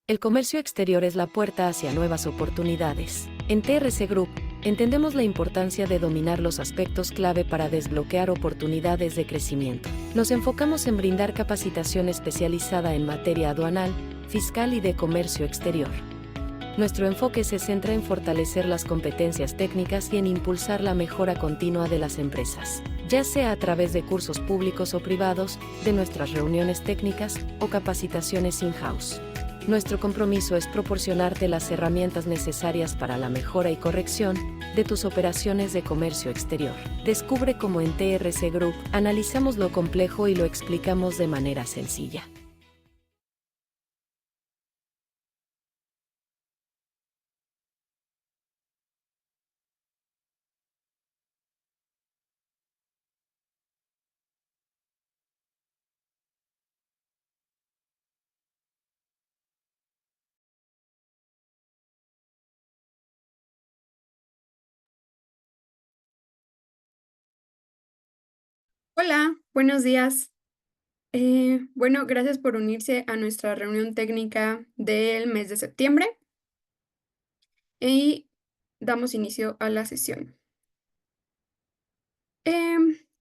El comercio exterior es la puerta hacia nuevas oportunidades. En TRC Group, entendemos la importancia de dominar los aspectos clave para desbloquear oportunidades de crecimiento. Nos enfocamos en brindar capacitación especializada en materia aduanal, fiscal y de comercio exterior. Nuestro enfoque se centra en fortalecer las competencias técnicas y en impulsar la mejora continua de las empresas, ya sea a través de cursos públicos o privados, de nuestras reuniones técnicas o capacitaciones in-house. Nuestro compromiso es proporcionarte las herramientas necesarias para la mejora y corrección de tus operaciones de comercio exterior. Descubre cómo en TRC Group analizamos lo complejo y lo explicamos de manera sencilla. Hola, buenos días. Bueno, gracias por unirse a nuestra reunión técnica del mes de septiembre y damos inicio a la sesión.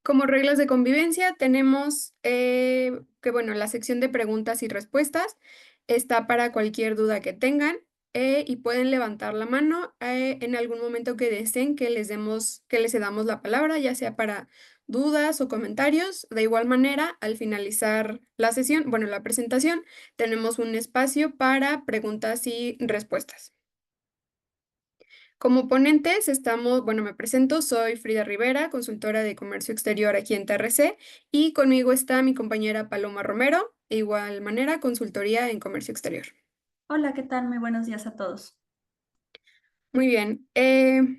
Como reglas de convivencia tenemos que, bueno, la sección de preguntas y respuestas está para cualquier duda que tengan y pueden levantar la mano en algún momento que deseen que les cedamos la palabra, ya sea para dudas o comentarios. De igual manera, al finalizar la sesión, bueno, la presentación, tenemos un espacio para preguntas y respuestas. Como ponentes estamos, bueno, me presento, soy Frida Rivera, consultora de comercio exterior aquí en TRC, y conmigo está mi compañera Paloma Romero, de igual manera, consultoría en comercio exterior. Hola, ¿qué tal? Muy buenos días a todos. Muy bien,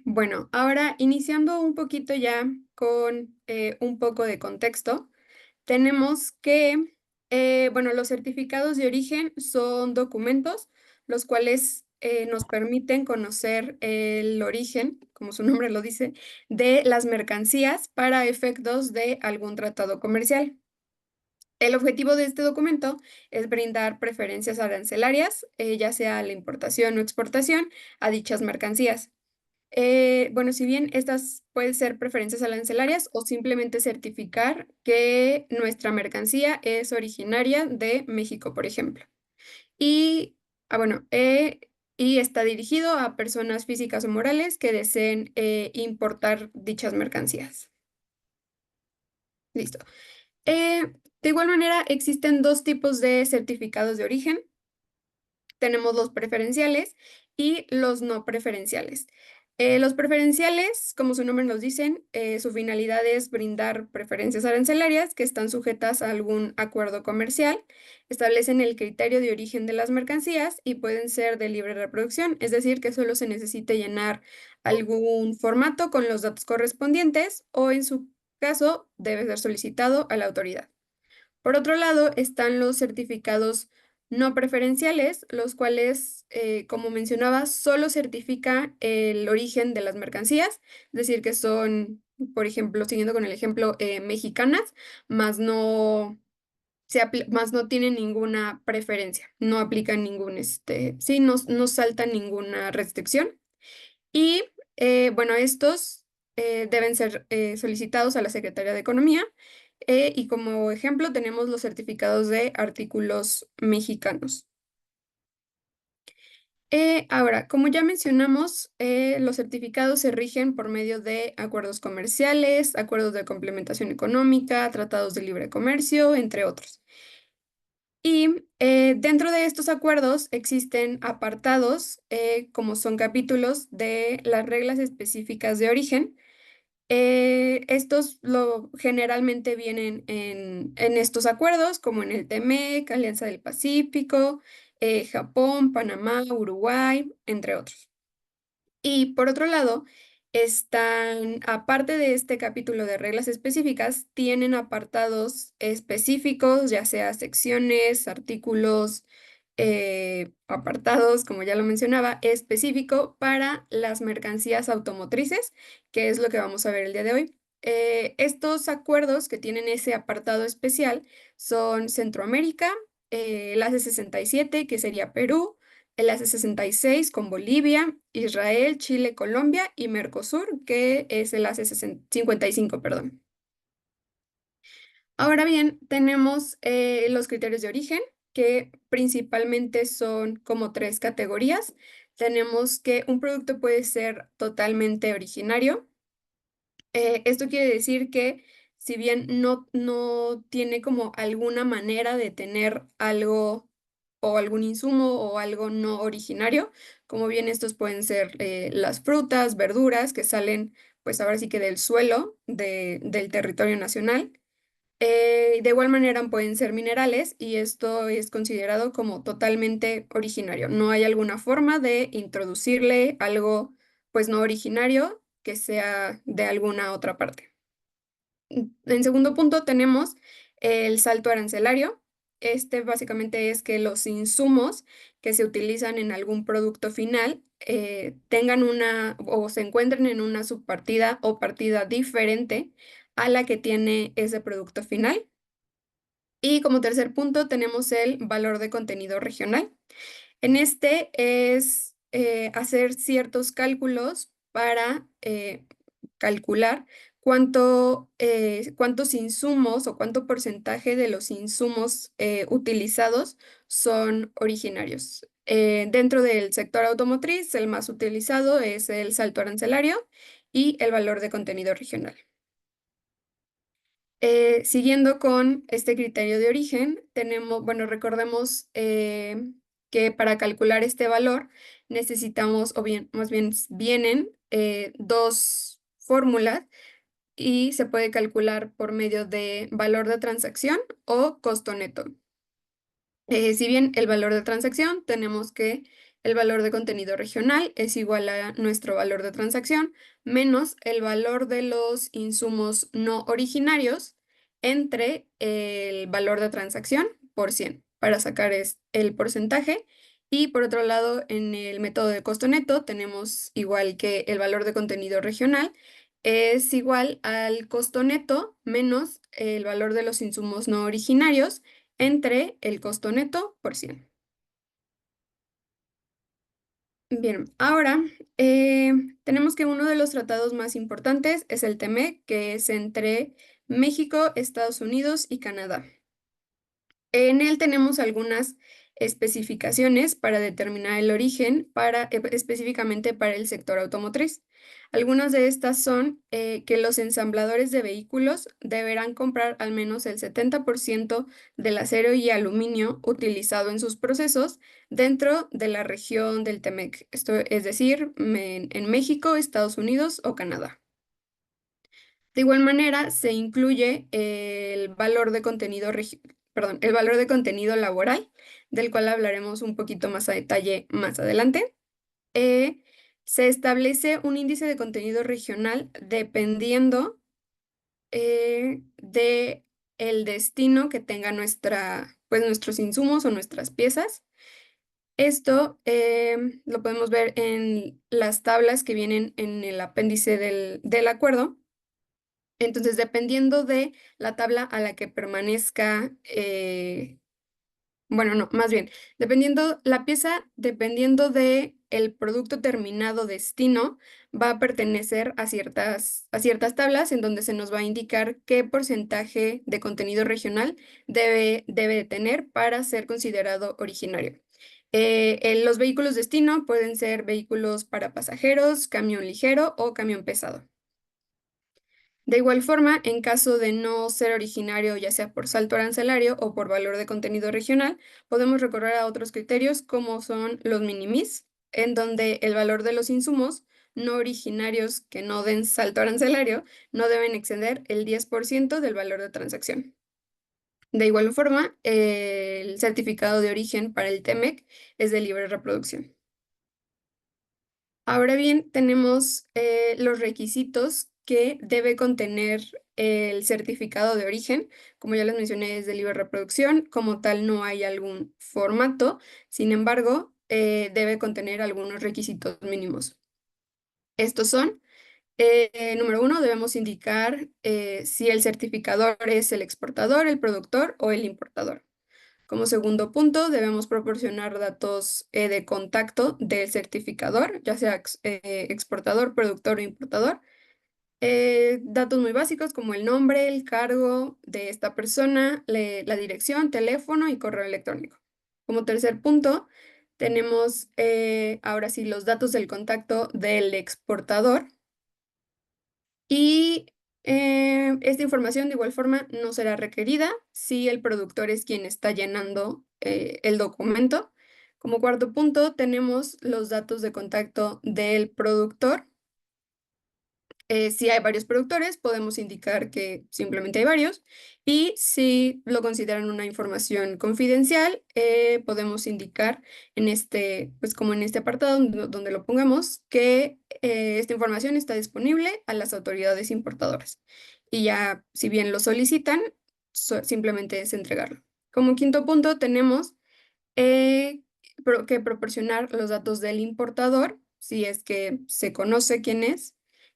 bueno, ahora iniciando un poquito ya con un poco de contexto, tenemos que, bueno, los certificados de origen son documentos, los cuales nos permiten conocer el origen, como su nombre lo dice, de las mercancías para efectos de algún tratado comercial. El objetivo de este documento es brindar preferencias arancelarias, ya sea a la importación o exportación, a dichas mercancías. Bueno, si bien estas pueden ser preferencias arancelarias o simplemente certificar que nuestra mercancía es originaria de México, por ejemplo. Y, bueno, y está dirigido a personas físicas o morales que deseen importar dichas mercancías. Listo. De igual manera, existen dos tipos de certificados de origen. Tenemos los preferenciales y los no preferenciales. Los preferenciales, como su nombre nos dicen, su finalidad es brindar preferencias arancelarias que están sujetas a algún acuerdo comercial, establecen el criterio de origen de las mercancías y pueden ser de libre reproducción, es decir, que solo se necesite llenar algún formato con los datos correspondientes o en su caso debe ser solicitado a la autoridad. Por otro lado, están los certificados no preferenciales, los cuales, como mencionaba, solo certifica el origen de las mercancías, es decir, que son, por ejemplo, siguiendo con el ejemplo, mexicanas, más no más no tienen ninguna preferencia, no aplican ningún, sí, no saltan ninguna restricción. Y, bueno, estos, deben ser, solicitados a la Secretaría de Economía, y como ejemplo tenemos los certificados de artículos mexicanos. Ahora, como ya mencionamos, los certificados se rigen por medio de acuerdos comerciales, acuerdos de complementación económica, tratados de libre comercio, entre otros. Y dentro de estos acuerdos existen apartados, como son capítulos de las reglas específicas de origen. Estos generalmente vienen en estos acuerdos, como en el TEMEC, Alianza del Pacífico, Japón, Panamá, Uruguay, entre otros. Y por otro lado, están, aparte de este capítulo de reglas específicas, tienen apartados específicos, ya sea secciones, artículos, apartados, como ya lo mencionaba, específico para las mercancías automotrices, que es lo que vamos a ver el día de hoy. Estos acuerdos que tienen ese apartado especial son Centroamérica, el ACE 67, que sería Perú, el ACE 66 con Bolivia, Israel, Chile, Colombia y Mercosur, que es el ACE 55, perdón. Ahora bien, tenemos los criterios de origen, que principalmente son como tres categorías. Tenemos que un producto puede ser totalmente originario. Esto quiere decir que si bien no tiene como alguna manera de tener algo o algún insumo o algo no originario, como bien estos pueden ser las frutas, verduras que salen pues ahora sí que del suelo del territorio nacional. De igual manera pueden ser minerales y esto es considerado como totalmente originario. No hay alguna forma de introducirle algo pues no originario que sea de alguna otra parte. En segundo punto tenemos el salto arancelario. Este básicamente es que los insumos que se utilizan en algún producto final tengan una o se encuentren en una subpartida o partida diferente a la que tiene ese producto final. Y como tercer punto tenemos el valor de contenido regional. En este es hacer ciertos cálculos para calcular cuántos insumos o cuánto porcentaje de los insumos utilizados son originarios. Dentro del sector automotriz, el más utilizado es el salto arancelario y el valor de contenido regional. Siguiendo con este criterio de origen, bueno, recordemos que para calcular este valor necesitamos, o bien, más bien vienen dos fórmulas y se puede calcular por medio de valor de transacción o costo neto. Si bien el valor de transacción, tenemos que el valor de contenido regional es igual a nuestro valor de transacción menos el valor de los insumos no originarios entre el valor de transacción por 100 para sacar el porcentaje. Y por otro lado, en el método de costo neto tenemos igual que el valor de contenido regional es igual al costo neto menos el valor de los insumos no originarios entre el costo neto por 100. Bien, ahora tenemos que uno de los tratados más importantes es el TEMEC, que es entre México, Estados Unidos y Canadá. En él tenemos algunas especificaciones para determinar el origen específicamente para el sector automotriz. Algunas de estas son que los ensambladores de vehículos deberán comprar al menos el 70% del acero y aluminio utilizado en sus procesos dentro de la región del TEMEC, esto es decir, en México, Estados Unidos o Canadá. De igual manera, se incluye el valor de contenido, el valor de contenido laboral, del cual hablaremos un poquito más a detalle más adelante. Se establece un índice de contenido regional dependiendo de el destino que tenga pues nuestros insumos o nuestras piezas. Esto lo podemos ver en las tablas que vienen en el apéndice del acuerdo. Entonces, dependiendo de la tabla a la que permanezca, bueno, no, más bien, dependiendo la pieza, dependiendo de el producto terminado destino, va a pertenecer a ciertas tablas en donde se nos va a indicar qué porcentaje de contenido regional debe tener para ser considerado originario. Los vehículos destino pueden ser vehículos para pasajeros, camión ligero o camión pesado. De igual forma, en caso de no ser originario, ya sea por salto arancelario o por valor de contenido regional, podemos recurrir a otros criterios como son los minimis, en donde el valor de los insumos no originarios que no den salto arancelario no deben exceder el 10% del valor de transacción. De igual forma, el certificado de origen para el TEMEC es de libre reproducción. Ahora bien, tenemos los requisitos que debe contener el certificado de origen. Como ya les mencioné, es de libre reproducción. Como tal, no hay algún formato. Sin embargo, debe contener algunos requisitos mínimos. Estos son, número uno, debemos indicar si el certificador es el exportador, el productor o el importador. Como segundo punto, debemos proporcionar datos de contacto del certificador, ya sea exportador, productor o importador. Datos muy básicos como el nombre, el cargo de esta persona, la dirección, teléfono y correo electrónico. Como tercer punto, tenemos ahora sí los datos del contacto del exportador. Y esta información de igual forma no será requerida si el productor es quien está llenando el documento. Como cuarto punto, tenemos los datos de contacto del productor. Si hay varios productores, podemos indicar que simplemente hay varios. Y si lo consideran una información confidencial, podemos indicar en este, pues como en este apartado donde lo pongamos, que esta información está disponible a las autoridades importadoras. Y ya, si bien lo solicitan, simplemente es entregarlo. Como quinto punto, tenemos que proporcionar los datos del importador, si es que se conoce quién es.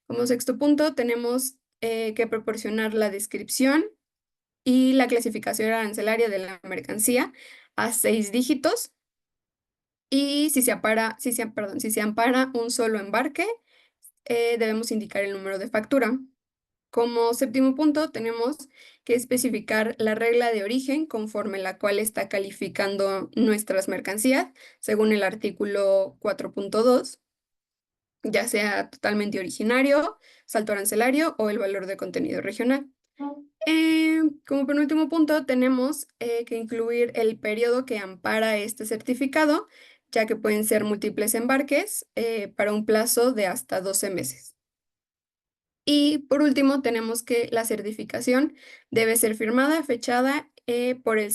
Como sexto punto, tenemos que proporcionar la descripción y la clasificación arancelaria de la mercancía a 6 dígitos. Y si se ampara un solo embarque, debemos indicar el número de factura. Como séptimo punto, tenemos que especificar la regla de origen conforme la cual está calificando nuestras mercancías, según el artículo 4.2, ya sea totalmente originario, salto arancelario o el valor de contenido regional. Como penúltimo punto, tenemos que incluir el periodo que ampara este certificado, ya que pueden ser múltiples embarques para un plazo de hasta 12 meses. Y por último, tenemos que la certificación debe ser firmada, fechada por el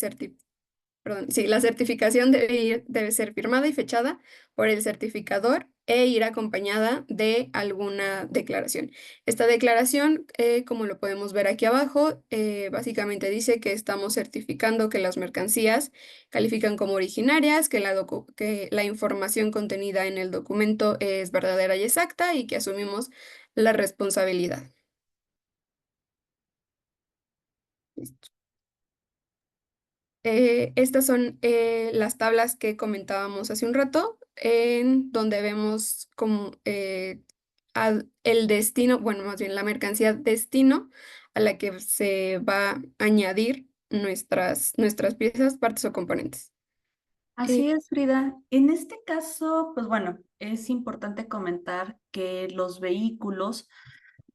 la certificación debe ser firmada y fechada por el certificador e ir acompañada de alguna declaración. Esta declaración, como lo podemos ver aquí abajo, básicamente dice que estamos certificando que las mercancías califican como originarias, que la información contenida en el documento es verdadera y exacta y que asumimos la responsabilidad. Listo. Estas son las tablas que comentábamos hace un rato, en donde vemos como el destino, bueno, más bien la mercancía destino a la que se va a añadir nuestras piezas, partes o componentes. Así es, Frida. En este caso, pues bueno, es importante comentar que los vehículos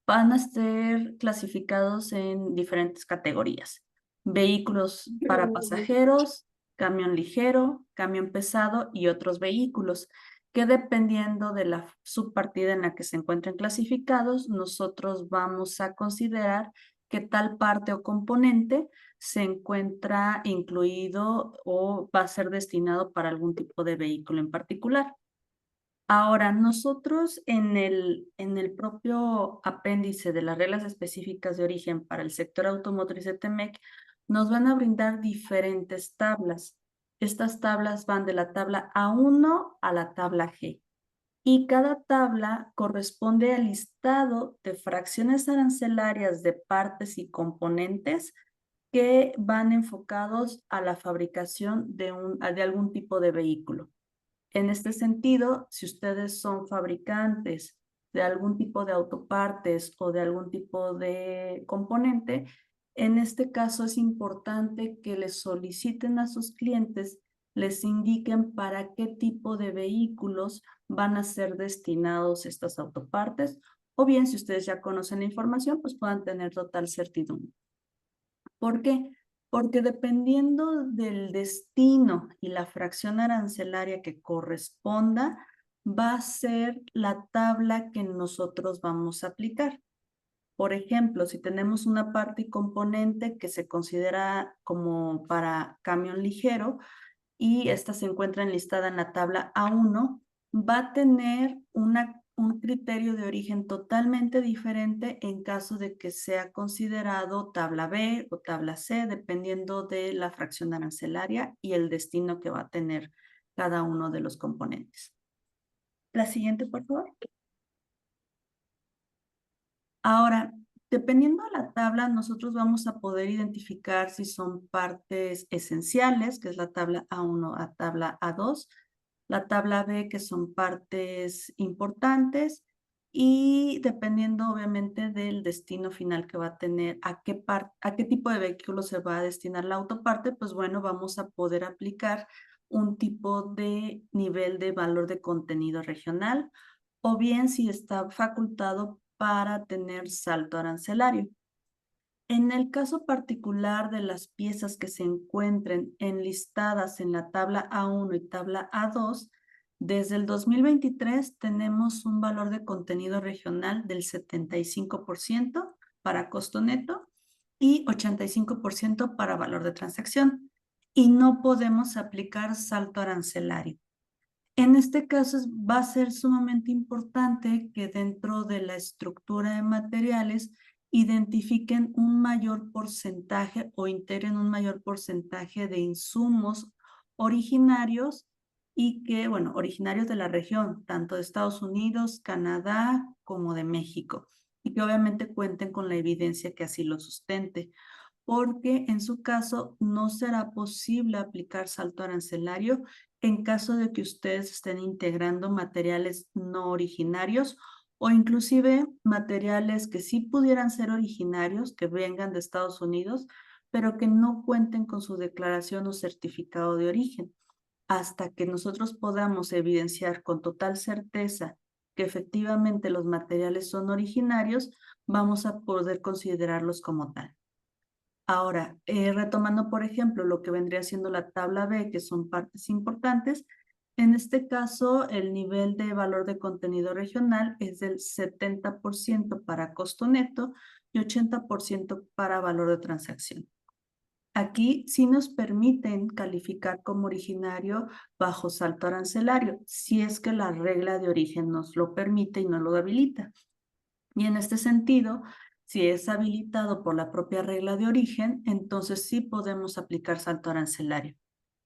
van a ser clasificados en diferentes categorías. Vehículos para pasajeros, camión ligero, camión pesado y otros vehículos, que dependiendo de la subpartida en la que se encuentren clasificados, nosotros vamos a considerar que tal parte o componente se encuentra incluido o va a ser destinado para algún tipo de vehículo en particular. Ahora, nosotros en el propio apéndice de las reglas específicas de origen para el sector automotriz de Temec, nos van a brindar diferentes tablas. Estas tablas van de la tabla A1 a la tabla G. Y cada tabla corresponde al listado de fracciones arancelarias de partes y componentes que van enfocados a la fabricación de algún tipo de vehículo. En este sentido, si ustedes son fabricantes de algún tipo de autopartes o de algún tipo de componente, en este caso es importante que les soliciten a sus clientes, les indiquen para qué tipo de vehículos van a ser destinados estas autopartes, o bien si ustedes ya conocen la información, pues puedan tener total certidumbre. ¿Por qué? Porque dependiendo del destino y la fracción arancelaria que corresponda, va a ser la tabla que nosotros vamos a aplicar. Por ejemplo, si tenemos una parte y componente que se considera como para camión ligero y esta se encuentra enlistada en la tabla A1, va a tener un criterio de origen totalmente diferente en caso de que sea considerado tabla B o tabla C, dependiendo de la fracción arancelaria y el destino que va a tener cada uno de los componentes. La siguiente, por favor. Ahora, Dependiendo de la tabla, nosotros vamos a poder identificar si son partes esenciales, que es la tabla A1 a tabla A2, la tabla B, que son partes importantes, y dependiendo obviamente del destino final que va a tener, a qué tipo de vehículo se va a destinar la autoparte, pues bueno, vamos a poder aplicar un tipo de nivel de valor de contenido regional, o bien si está facultado para tener salto arancelario. En el caso particular de las piezas que se encuentren enlistadas en la tabla A1 y tabla A2, desde el 2023 tenemos un valor de contenido regional del 75% para costo neto y 85% para valor de transacción. Y no podemos aplicar salto arancelario. En este caso va a ser sumamente importante que dentro de la estructura de materiales identifiquen un mayor porcentaje o integren un mayor porcentaje de insumos originarios y que, bueno, originarios de la región, tanto de Estados Unidos, Canadá, como de México, y que obviamente cuenten con la evidencia que así lo sustente, porque en su caso no será posible aplicar salto arancelario en caso de que ustedes estén integrando materiales no originarios o inclusive materiales que sí pudieran ser originarios, que vengan de Estados Unidos, pero que no cuenten con su declaración o certificado de origen. Hasta que nosotros podamos evidenciar con total certeza que efectivamente los materiales son originarios, vamos a poder considerarlos como tal. Ahora, retomando, por ejemplo, lo que vendría siendo la tabla B, que son partes importantes, en este caso, el nivel de valor de contenido regional es del 70% para costo neto y 80% para valor de transacción. Aquí sí nos permiten calificar como originario bajo salto arancelario, si es que la regla de origen nos lo permite y nos lo habilita. Y en este sentido, si es habilitado por la propia regla de origen, entonces sí podemos aplicar salto arancelario.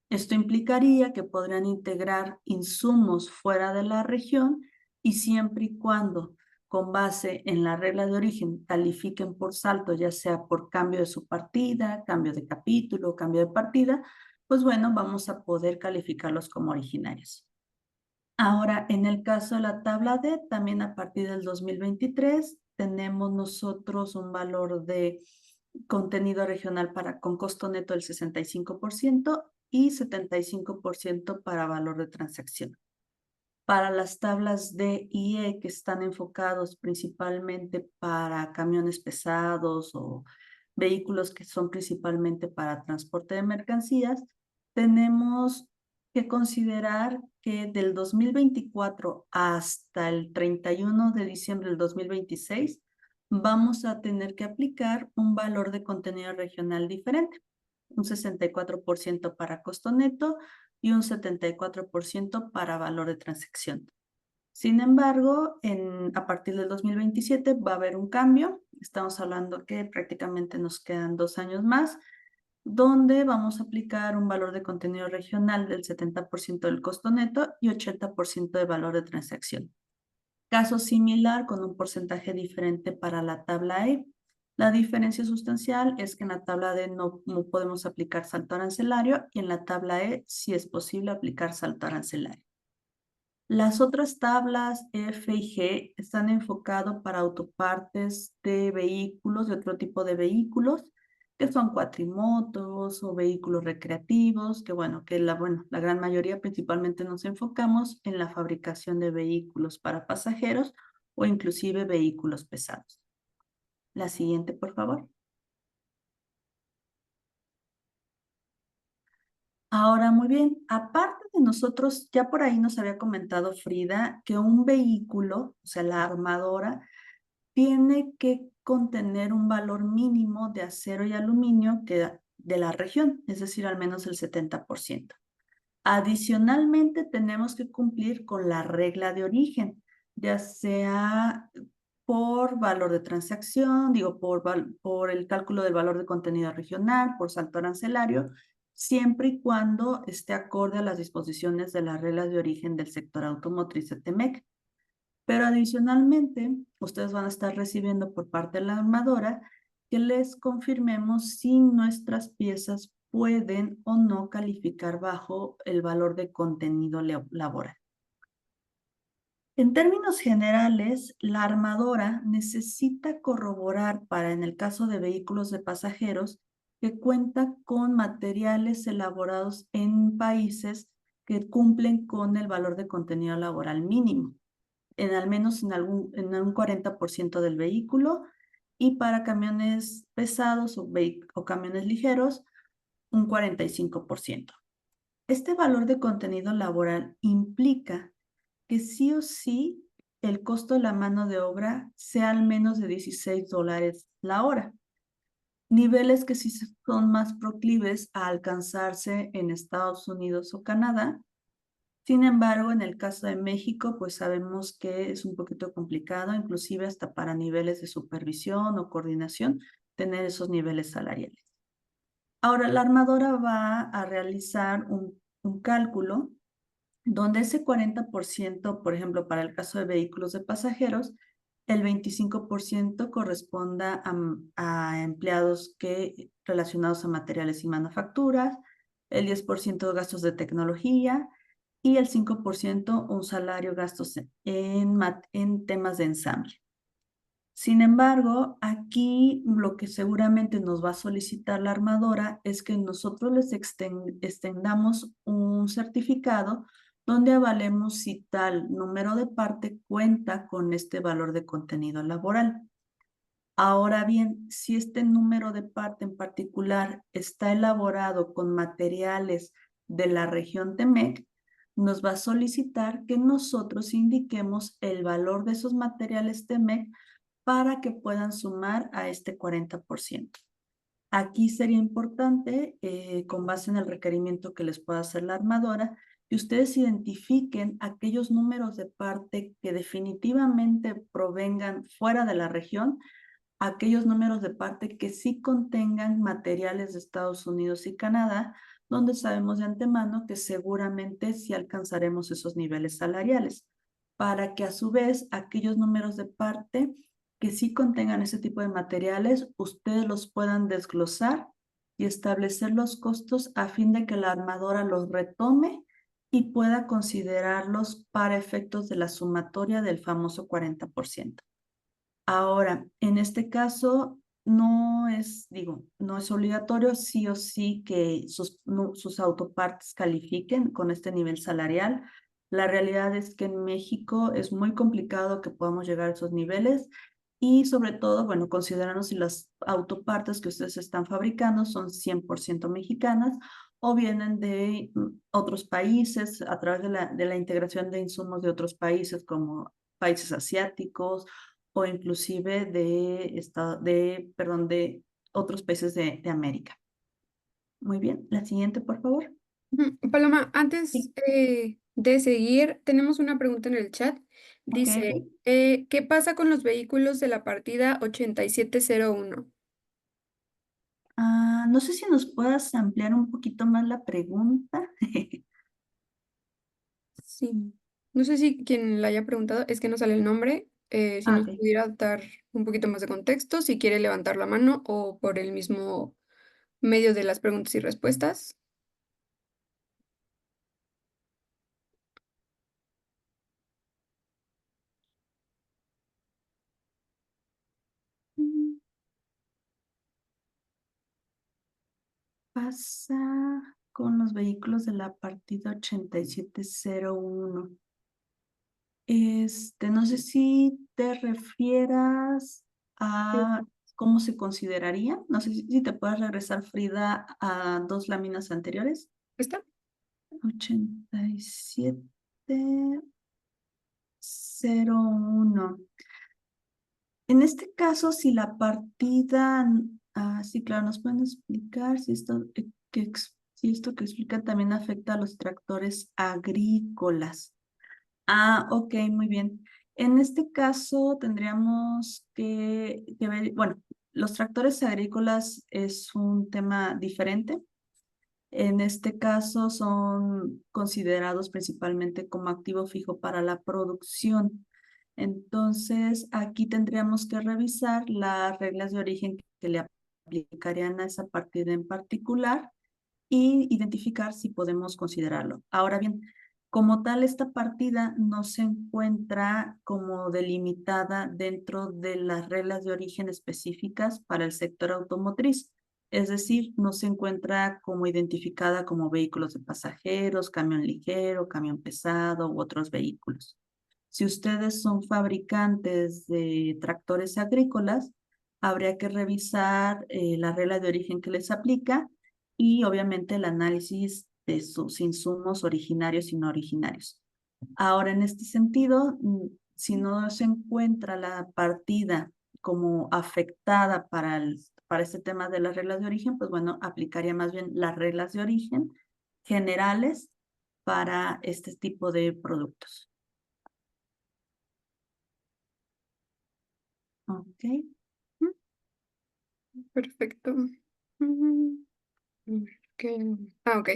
Esto implicaría que podrían integrar insumos fuera de la región y siempre y cuando, con base en la regla de origen, califiquen por salto, ya sea por cambio de su partida, cambio de capítulo, cambio de partida, pues bueno, vamos a poder calificarlos como originarios. Ahora, en el caso de la tabla D, también a partir del 2023, tenemos nosotros un valor de contenido regional con costo neto del 65% y 75% para valor de transacción. Para las tablas D y E, que están enfocados principalmente para camiones pesados o vehículos que son principalmente para transporte de mercancías, tenemos que considerar que del 2024 hasta el 31 de diciembre del 2026 vamos a tener que aplicar un valor de contenido regional diferente, un 64% para costo neto y un 74% para valor de transacción. Sin embargo, a partir del 2027 va a haber un cambio. Estamos hablando que prácticamente nos quedan 2 años más, donde vamos a aplicar un valor de contenido regional del 70% del costo neto y 80% de valor de transacción. Caso similar con un porcentaje diferente para la tabla E. La diferencia sustancial es que en la tabla D no podemos aplicar salto arancelario y en la tabla E sí es posible aplicar salto arancelario. Las otras tablas F y G están enfocadas para autopartes de vehículos, de otro tipo de vehículos, que son cuatrimotos o vehículos recreativos, que bueno, la gran mayoría principalmente nos enfocamos en la fabricación de vehículos para pasajeros o inclusive vehículos pesados. La siguiente, por favor. Ahora, muy bien, aparte de nosotros, ya por ahí nos había comentado Frida que un vehículo, o sea, la armadora, tiene que contener un valor mínimo de acero y aluminio de la región, es decir, al menos el 70%. Adicionalmente, tenemos que cumplir con la regla de origen, ya sea por valor de transacción, por el cálculo del valor de contenido regional, por salto arancelario, siempre y cuando esté acorde a las disposiciones de las reglas de origen del sector automotriz de TEMEC. Pero adicionalmente, ustedes van a estar recibiendo por parte de la armadora que les confirmemos si nuestras piezas pueden o no calificar bajo el valor de contenido laboral. En términos generales, la armadora necesita corroborar para, en el caso de vehículos de pasajeros, que cuenta con materiales elaborados en países que cumplen con el valor de contenido laboral mínimo, en al menos en un 40% del vehículo, y para camiones pesados o camiones ligeros, un 45%. Este valor de contenido laboral implica que sí o sí el costo de la mano de obra sea al menos de $16 la hora, niveles que sí son más proclives a alcanzarse en Estados Unidos o Canadá. Sin embargo, en el caso de México, pues sabemos que es un poquito complicado, inclusive hasta para niveles de supervisión o coordinación, tener esos niveles salariales. Ahora, la armadora va a realizar un cálculo donde ese 40%, por ejemplo, para el caso de vehículos de pasajeros, el 25% corresponda a empleados relacionados a materiales y manufacturas, el 10% de gastos de tecnología y el 5% un salario gastos en temas de ensamble. Sin embargo, aquí lo que seguramente nos va a solicitar la armadora es que nosotros les extendamos un certificado donde avalemos si tal número de parte cuenta con este valor de contenido laboral. Ahora bien, si este número de parte en particular está elaborado con materiales de la región TEMEC, nos va a solicitar que nosotros indiquemos el valor de esos materiales TEMEC para que puedan sumar a este 40%. Aquí sería importante, con base en el requerimiento que les pueda hacer la armadora, que ustedes identifiquen aquellos números de parte que definitivamente provengan fuera de la región, aquellos números de parte que sí contengan materiales de Estados Unidos y Canadá, donde sabemos de antemano que seguramente sí alcanzaremos esos niveles salariales, para que a su vez aquellos números de parte que sí contengan ese tipo de materiales, ustedes los puedan desglosar y establecer los costos a fin de que la armadora los retome y pueda considerarlos para efectos de la sumatoria del famoso 40%. Ahora, en este caso, no es obligatorio sí o sí que sus autopartes califiquen con este nivel salarial. La realidad es que en México es muy complicado que podamos llegar a esos niveles y sobre todo, bueno, considerando si las autopartes que ustedes están fabricando son 100% mexicanas o vienen de otros países a través de la integración de insumos de otros países como países asiáticos o inclusive de otros países de América. Muy bien, la siguiente, por favor. Paloma, antes Sí, de seguir, tenemos una pregunta en el chat. ok, Dice, ok. ¿qué pasa con los vehículos de la partida 8701? No sé si nos puedas ampliar un poquito más la pregunta. Sí. No sé si quien la haya preguntado, es que no sale el nombre. Si nos Ok. pudiera dar un poquito más de contexto, si quiere levantar la mano o por el mismo medio de las preguntas y respuestas. Mm, Pasa con los vehículos de la partida 8701. No sé si te refieras a cómo se consideraría. No sé si te puedes regresar, Frida, a dos láminas anteriores. ¿Está? 8701. En este caso, si la partida, sí, claro, nos pueden explicar si si esto que explica también afecta a los tractores agrícolas. Ok, muy bien. En este caso tendríamos que ver, bueno, los tractores agrícolas es un tema diferente. En este caso son considerados principalmente como activo fijo para la producción. Entonces, aquí tendríamos que revisar las reglas de origen que le aplicarían a esa partida en particular y identificar si podemos considerarlo. Ahora bien, como tal, esta partida no se encuentra como delimitada dentro de las reglas de origen específicas para el sector automotriz. Es decir, no se encuentra como identificada como vehículos de pasajeros, camión ligero, camión pesado u otros vehículos. Si ustedes son fabricantes de tractores agrícolas, habría que revisar la regla de origen que les aplica y obviamente el análisis de sus insumos originarios y no originarios. Ahora, en este sentido, si no se encuentra la partida como afectada para este tema de las reglas de origen, pues bueno, aplicaría más bien las reglas de origen generales para este tipo de productos. Ok. Perfecto. Mm, ok.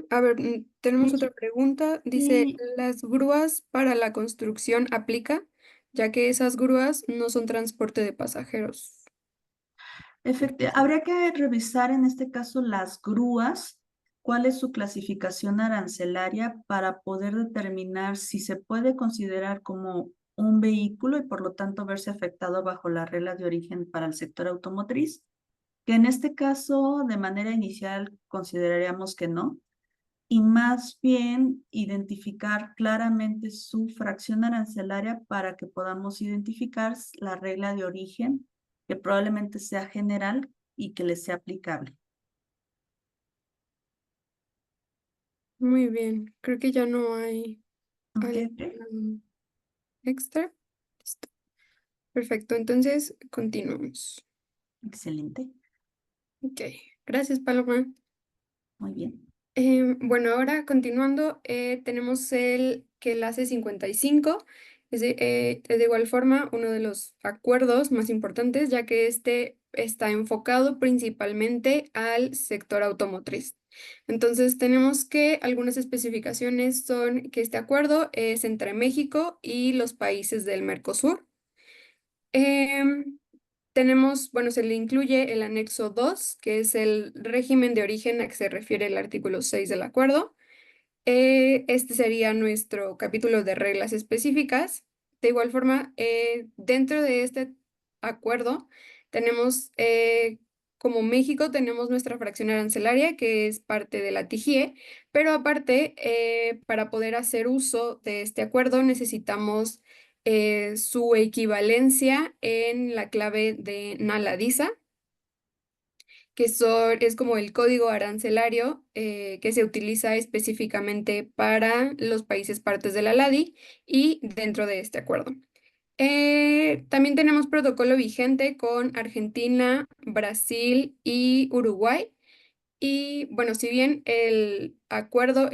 A ver, tenemos otra pregunta. Dice, Y ¿las grúas para la construcción aplica? Ya que esas grúas no son transporte de pasajeros. habría que revisar en este caso las grúas, cuál es su clasificación arancelaria para poder determinar si se puede considerar como un vehículo y por lo tanto verse afectado bajo las reglas de origen para el sector automotriz, que en este caso de manera inicial consideraríamos que no, y más bien identificar claramente su fracción arancelaria para que podamos identificar la regla de origen que probablemente sea general y que les sea aplicable. Muy bien. Creo que ya no hay Ok, algo ok. extra. Listo. Perfecto. Entonces, continuamos. Excelente. Ok. Gracias, Paloma. Muy bien. Bueno, ahora continuando, tenemos el que el ACE 55 es de igual forma uno de los acuerdos más importantes, ya que este está enfocado principalmente al sector automotriz. Entonces, tenemos que algunas especificaciones son que este acuerdo es entre México y los países del Mercosur. Em, Tenemos, bueno, se le incluye el anexo 2, que es el régimen de origen a que se refiere el artículo 6 del acuerdo. Este sería nuestro capítulo de reglas específicas. De igual forma, dentro de este acuerdo tenemos, como México, tenemos nuestra fracción arancelaria, que es parte de la TIGIE, pero aparte, para poder hacer uso de este acuerdo necesitamos su equivalencia en la clave de NALADISA, que es como el código arancelario que se utiliza específicamente para los países partes de la LADI y dentro de este acuerdo. También tenemos protocolo vigente con Argentina, Brasil y Uruguay. Y bueno, si bien el acuerdo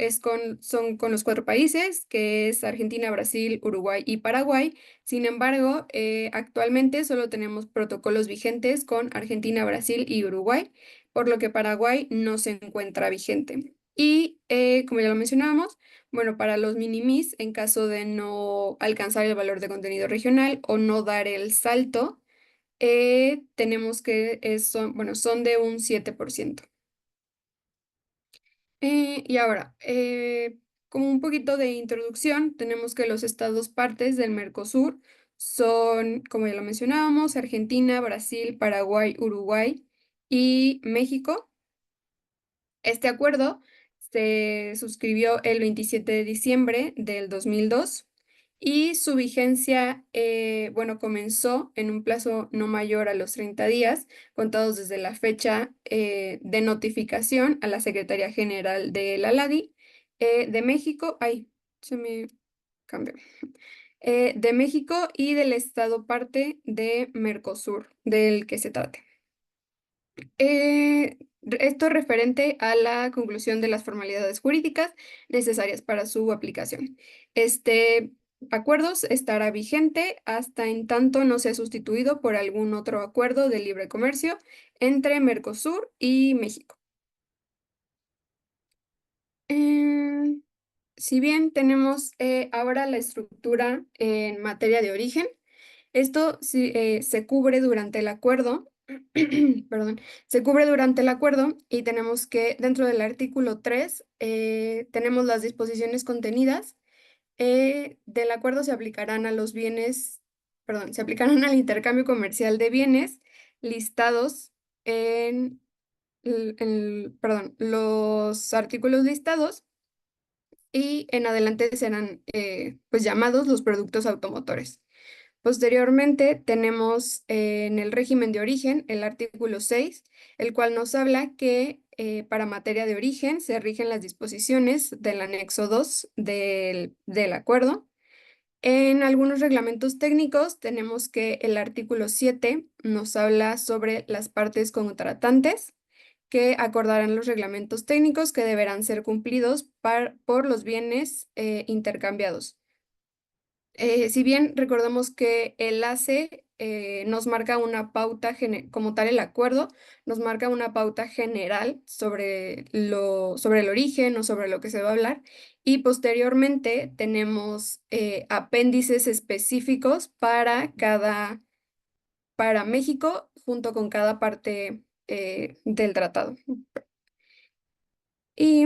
son con los cuatro países, que es Argentina, Brasil, Uruguay y Paraguay, sin embargo, actualmente solo tenemos protocolos vigentes con Argentina, Brasil y Uruguay, por lo que Paraguay no se encuentra vigente. Y como ya lo mencionábamos, bueno, para los minimis, en caso de no alcanzar el valor de contenido regional o no dar el salto, tenemos que, bueno, son de un 7%. Y ahora, como un poquito de introducción, tenemos que los estados partes del Mercosur son, como ya lo mencionábamos, Argentina, Brasil, Paraguay, Uruguay y México. Este acuerdo se suscribió el 27 de diciembre del 2002 y su vigencia, bueno, comenzó en un plazo no mayor a los 30 días, contados desde la fecha de notificación a la Secretaría General de la LADI de México. Ay, se me cambió. De México y del estado parte de Mercosur, del que se trate. Esto referente a la conclusión de las formalidades jurídicas necesarias para su aplicación. Este acuerdo estará vigente hasta en tanto no sea sustituido por algún otro acuerdo de libre comercio entre Mercosur y México. Eh, si bien tenemos ahora la estructura en materia de origen, esto se cubre durante el acuerdo, perdón, se cubre durante el acuerdo y tenemos que dentro del artículo 3 tenemos las disposiciones contenidas del acuerdo se aplicarán a los bienes, perdón, se aplicarán al intercambio comercial de bienes listados perdón, los artículos listados y en adelante serán pues llamados los productos automotores. Posteriormente tenemos en el régimen de origen el artículo 6, el cual nos habla que para materia de origen se rigen las disposiciones del anexo 2 del acuerdo. En algunos reglamentos técnicos tenemos que el artículo 7 nos habla sobre las partes contratantes que acordarán los reglamentos técnicos que deberán ser cumplidos por los bienes intercambiados. Si bien recordamos que el ACE nos marca una pauta, como tal el acuerdo, nos marca una pauta general sobre el origen o sobre lo que se va a hablar, y posteriormente tenemos apéndices específicos para México, junto con cada parte del tratado. Y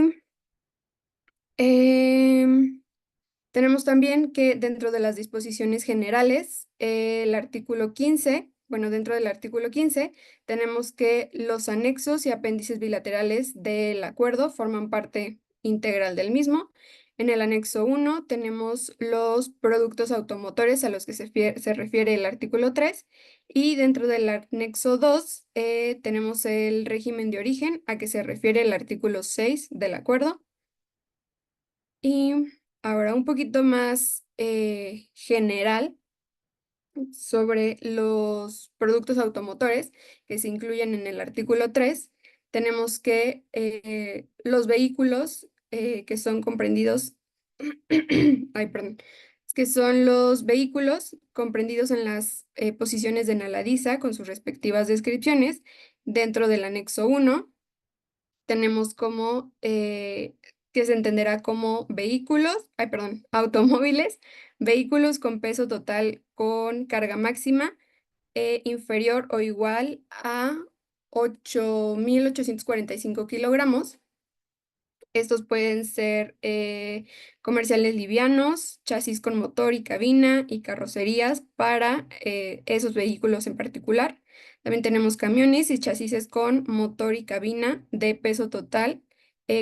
em, tenemos también que dentro de las disposiciones generales, el artículo 15, bueno, dentro del artículo 15, tenemos que los anexos y apéndices bilaterales del acuerdo forman parte integral del mismo. En el anexo 1 tenemos los productos automotores a los que se refiere el artículo 3 y dentro del anexo 2 tenemos el régimen de origen a que se refiere el artículo 6 del acuerdo. Y ahora un poquito más general sobre los productos automotores que se incluyen en el artículo 3, tenemos que los vehículos que son comprendidos, ay, perdón, que son los vehículos comprendidos en las posiciones de Naladiza con sus respectivas descripciones dentro del anexo 1 tenemos como, que se entenderá como vehículos, ay, perdón, automóviles, vehículos con peso total con carga máxima inferior o igual a 8.845 kilogramos. Estos pueden ser comerciales livianos, chasis con motor y cabina y carrocerías para esos vehículos en particular. También tenemos camiones y chasis con motor y cabina de peso total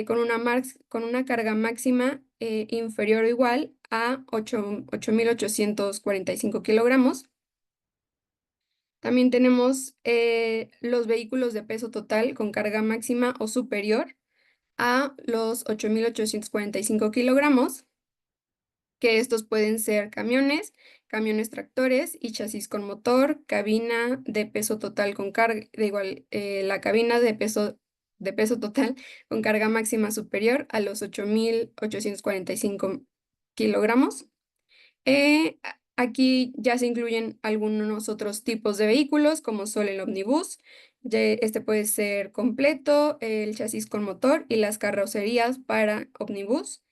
con una carga máxima inferior o igual a 8.845 kilogramos. También tenemos los vehículos de peso total con carga máxima o superior a los 8.845 kilogramos, que estos pueden ser camiones, camiones tractores y chasis con motor, cabina de peso total con carga, la cabina de peso total con carga máxima superior a los 8.845 kilogramos. Aquí ya se incluyen algunos otros tipos de vehículos, como son el ómnibus. Este puede ser completo, el chasis con motor y las carrocerías para ómnibus.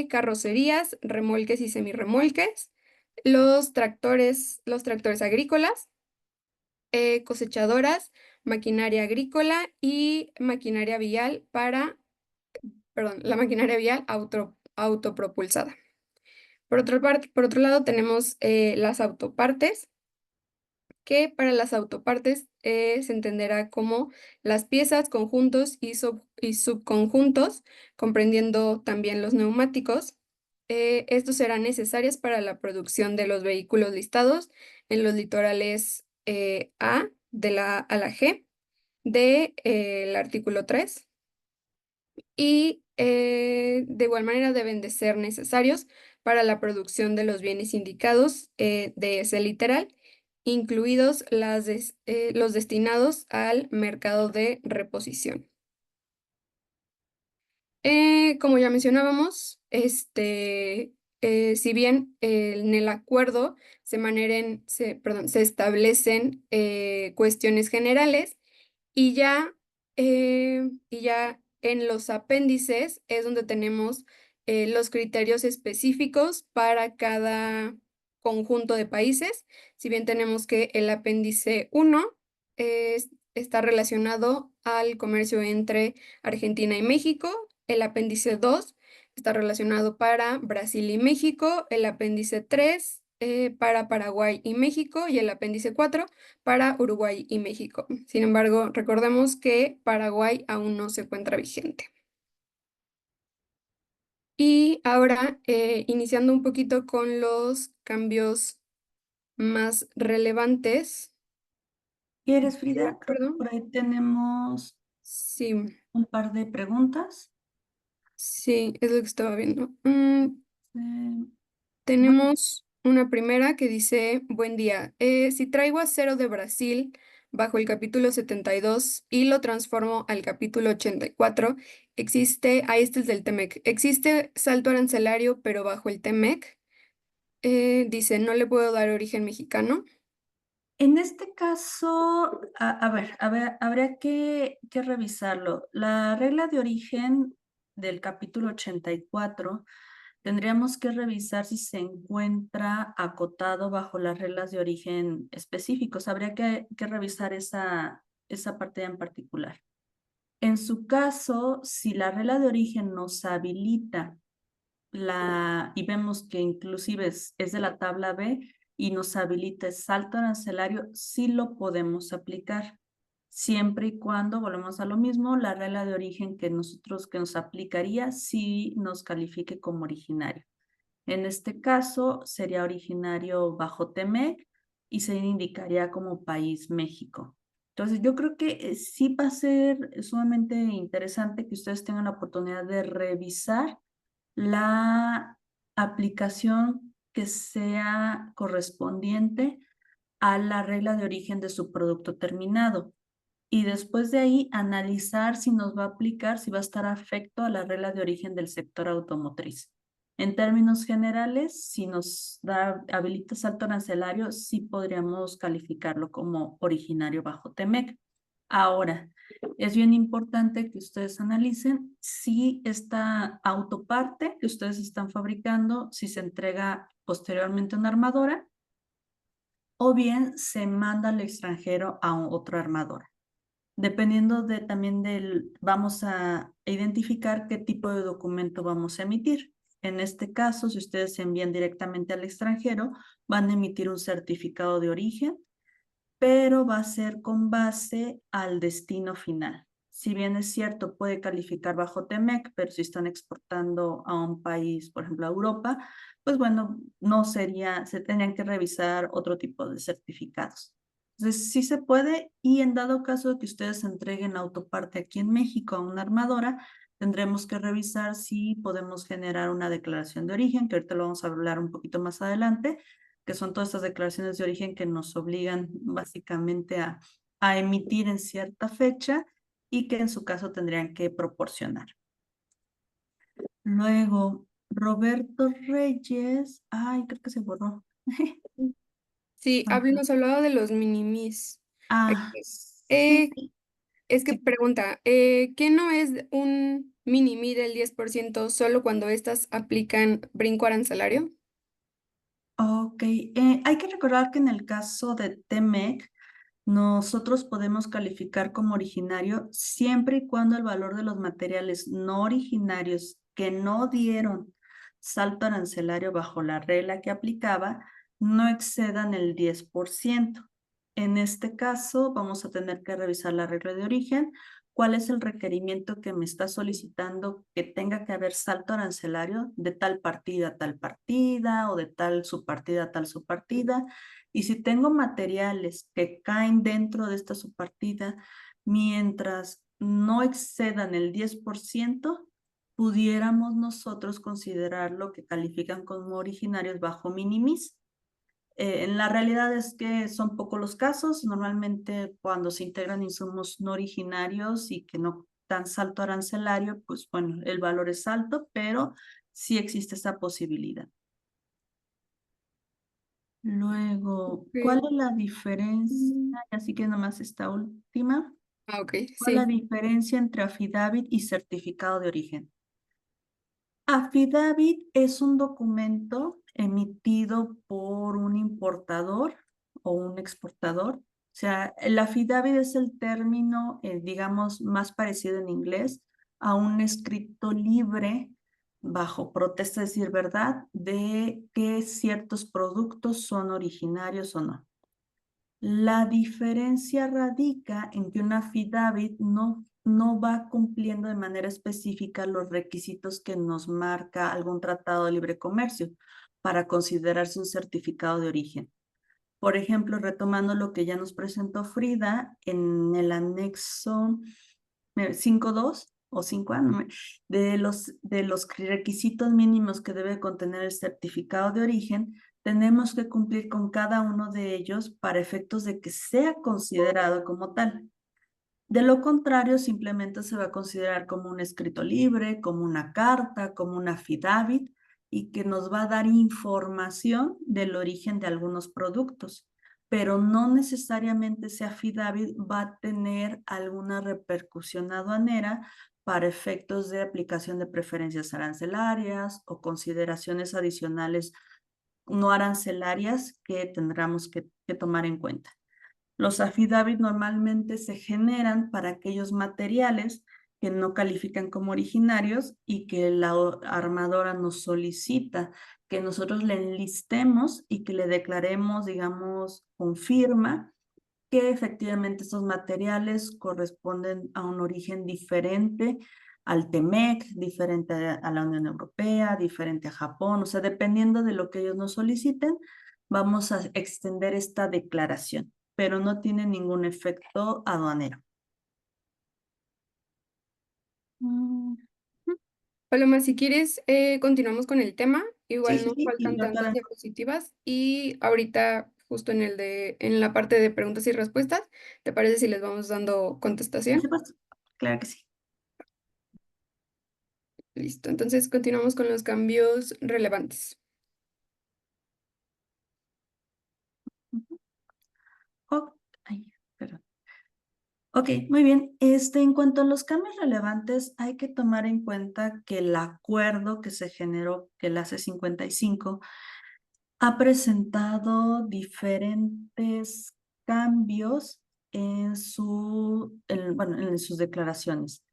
Carrocerías, remolques y semirremolques. Los tractores agrícolas, cosechadoras, maquinaria agrícola y maquinaria vial la maquinaria vial autopropulsada. Por otro lado, tenemos las autopartes, que para las autopartes se entenderá como las piezas, conjuntos y subconjuntos, comprendiendo también los neumáticos. Estos serán necesarios para la producción de los vehículos listados en los litorales A a la G del artículo 3 y de igual manera deben de ser necesarios para la producción de los bienes indicados de ese literal, incluidos los destinados al mercado de reposición. Como ya mencionábamos, si bien en el acuerdo se establecen cuestiones generales y ya en los apéndices es donde tenemos los criterios específicos para cada conjunto de países. Si bien tenemos que el apéndice 1 está relacionado al comercio entre Argentina y México, el apéndice 2 está relacionado para Brasil y México, el apéndice 3 para Paraguay y México y el apéndice 4 para Uruguay y México. Sin embargo, recordemos que Paraguay aún no se encuentra vigente. Y ahora, iniciando un poquito con los cambios más relevantes. ¿Quieres, Frida? Creo que Perdón. por ahí tenemos Sí, un par de preguntas. sí, es lo que estaba viendo. Eh, bueno, Tenemos una primera que dice, buen día, si traigo acero de Brasil bajo el capítulo 72 y lo transformo al capítulo 84, este es del TEMEC, ¿existe salto arancelario pero bajo el TEMEC? Dice, no le puedo dar origen mexicano. en este caso, a ver, habría que revisarlo. La regla de origen del capítulo 84 tendríamos que revisar si se encuentra acotado bajo las reglas de origen específicos. Habría que revisar esa parte en particular. En su caso, si la regla de origen nos habilita y vemos que inclusive es de la tabla B y nos habilita el salto arancelario, sí lo podemos aplicar, siempre y cuando, volvemos a lo mismo, la regla de origen que nos aplicaría sí nos califique como originario. En este caso sería originario bajo TEMEC y se indicaría como país México. Entonces yo creo que sí va a ser sumamente interesante que ustedes tengan la oportunidad de revisar la aplicación que sea correspondiente a la regla de origen de su producto terminado. Y después de ahí analizar si nos va a aplicar, si va a estar afecto a la regla de origen del sector automotriz. En términos generales, si nos habilita salto arancelario, sí podríamos calificarlo como originario bajo TEMEC. Ahora, es bien importante que ustedes analicen si esta autoparte que ustedes están fabricando, si se entrega posteriormente a una armadora o bien se manda al extranjero a otra armadora. Dependiendo también vamos a identificar qué tipo de documento vamos a emitir. En este caso, si ustedes se envían directamente al extranjero, van a emitir un certificado de origen, pero va a ser con base al destino final. Si bien es cierto, puede calificar bajo TEMEC, pero si están exportando a un país, por ejemplo, a Europa, pues bueno, no sería, se tendrían que revisar otro tipo de certificados. Entonces, sí se puede, y en dado caso de que ustedes entreguen la autoparte aquí en México a una armadora, tendremos que revisar si podemos generar una declaración de origen, que ahorita lo vamos a hablar un poquito más adelante, que son todas estas declaraciones de origen que nos obligan básicamente a emitir en cierta fecha y que en su caso tendrían que proporcionar. Luego, Roberto Reyes, ay, creo que se borró. Sí, nos hablaba de los minimis. Ah, Aquí. sí, Es que sí. pregunta, ¿qué no es un mini-mi del 10% solo cuando estas aplican brinco arancelario? Ok, hay que recordar que en el caso de TEMEC, nosotros podemos calificar como originario siempre y cuando el valor de los materiales no originarios que no dieron salto arancelario bajo la regla que aplicaba no excedan el 10%. En este caso, vamos a tener que revisar la regla de origen. ¿Cuál es el requerimiento que me está solicitando que tenga que haber salto arancelario de tal partida a tal partida o de tal subpartida a tal subpartida? Y si tengo materiales que caen dentro de esta subpartida, mientras no excedan el 10%, pudiéramos nosotros considerar lo que califican como originarios bajo minimis. En la realidad es que son pocos los casos. Normalmente cuando se integran insumos no originarios y que no dan salto arancelario, pues bueno, el valor es alto, pero sí existe esa posibilidad. Luego, ¿cuál Ok. es la diferencia? Mm, Así que nomás esta última. ok, ¿Cuál es la sí. diferencia entre affidavit y certificado de origen? Affidavit es un documento emitido por un importador o un exportador. O sea, el affidavit es el término, digamos, más parecido en inglés a un escrito libre bajo protesta, es decir, verdad, de que ciertos productos son originarios o no. La diferencia radica en que un affidavit no va cumpliendo de manera específica los requisitos que nos marca algún tratado de libre comercio para considerarse un certificado de origen. Por ejemplo, retomando lo que ya nos presentó Frida en el anexo 5.2 o 5A, de los requisitos mínimos que debe contener el certificado de origen, tenemos que cumplir con cada uno de ellos para efectos de que sea considerado como tal. De lo contrario, simplemente se va a considerar como un escrito libre, como una carta, como una affidavit, y que nos va a dar información del origen de algunos productos, pero no necesariamente ese affidavit va a tener alguna repercusión aduanera para efectos de aplicación de preferencias arancelarias o consideraciones adicionales no arancelarias que tendremos que tomar en cuenta. Los affidavit normalmente se generan para aquellos materiales que no califican como originarios y que la armadora nos solicita que nosotros le enlistemos y que le declaremos, digamos, con firma que efectivamente estos materiales corresponden a un origen diferente al TEMEC, diferente a la Unión Europea, diferente a Japón, o sea, dependiendo de lo que ellos nos soliciten, vamos a extender esta declaración, pero no tiene ningún efecto aduanero. Mm, Paloma, si quieres, continuamos con el tema. Sí, Igual sí, nos sí, y faltan tantas doctora, diapositivas y ahorita, justo en la parte de preguntas y respuestas, ¿te parece si les vamos dando por contestación? supuesto, claro que sí. Listo, entonces continuamos con los cambios relevantes. Ujú. Oh, ay, perdón. Ok, muy bien. En cuanto a los cambios relevantes, hay que tomar en cuenta que el acuerdo que se generó, que el ACE 55, ha presentado diferentes cambios bueno, en sus declaraciones,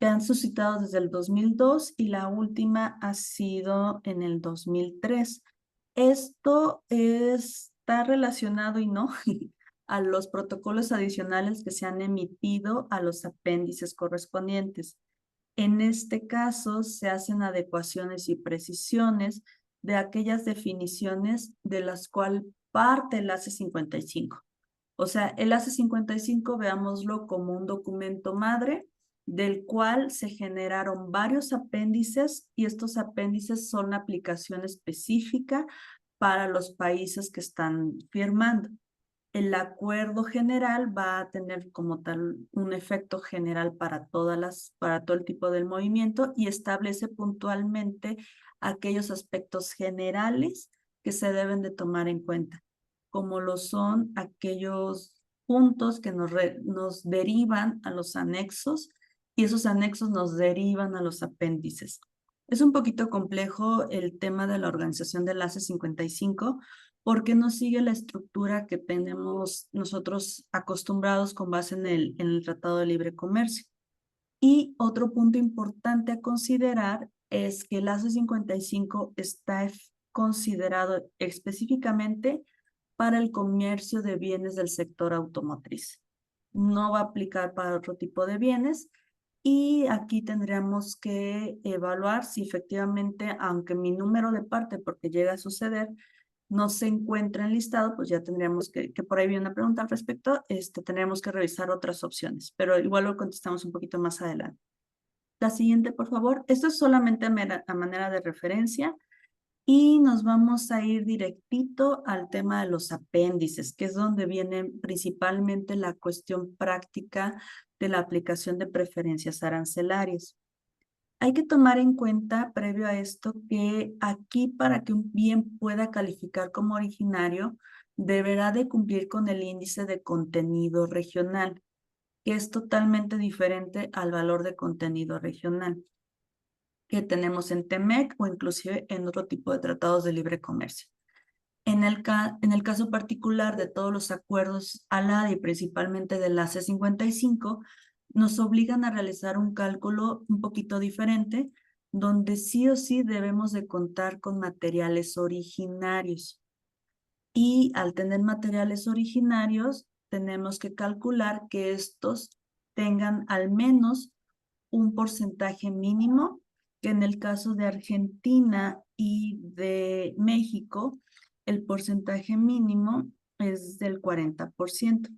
que han suscitado desde el 2002 y la última ha sido en el 2003. Esto está relacionado y no a los protocolos adicionales que se han emitido a los apéndices correspondientes. En este caso, se hacen adecuaciones y precisiones de aquellas definiciones de las cuales parte el ACE 55. O sea, el ACE 55, veámoslo como un documento madre del cual se generaron varios apéndices y estos apéndices son la aplicación específica para los países que están firmando. El acuerdo general va a tener como tal un efecto general para para todo el tipo del movimiento y establece puntualmente aquellos aspectos generales que se deben de tomar en cuenta, como lo son aquellos puntos que nos derivan a los anexos y esos anexos nos derivan a los apéndices. Es un poquito complejo el tema de la organización del ACE 55 porque no sigue la estructura que tenemos nosotros acostumbrados con base en el Tratado de Libre Comercio. Y otro punto importante a considerar es que el ACE 55 está considerado específicamente para el comercio de bienes del sector automotriz. No va a aplicar para otro tipo de bienes y aquí tendríamos que evaluar si efectivamente, aunque mi número de parte, porque llega a suceder, no se encuentra enlistado, pues ya tendríamos que por ahí viene una pregunta al respecto, tendríamos que revisar otras opciones, pero igual lo contestamos un poquito más adelante. La siguiente, por favor. Esto es solamente a manera de referencia y nos vamos a ir directito al tema de los apéndices, que es donde viene principalmente la cuestión práctica de la aplicación de preferencias arancelarias. Hay que tomar en cuenta, previo a esto, que aquí para que un bien pueda calificar como originario, deberá de cumplir con el índice de contenido regional, que es totalmente diferente al valor de contenido regional. que tenemos en TEMEC o inclusive en otro tipo de tratados de libre comercio. En el caso particular de todos los acuerdos ALAD y principalmente del AC55, nos obligan a realizar un cálculo un poquito diferente, donde sí o sí debemos de contar con materiales originarios. Y al tener materiales originarios, tenemos que calcular que estos tengan al menos un porcentaje mínimo, que en el caso de Argentina y de México, el porcentaje mínimo es del 40%.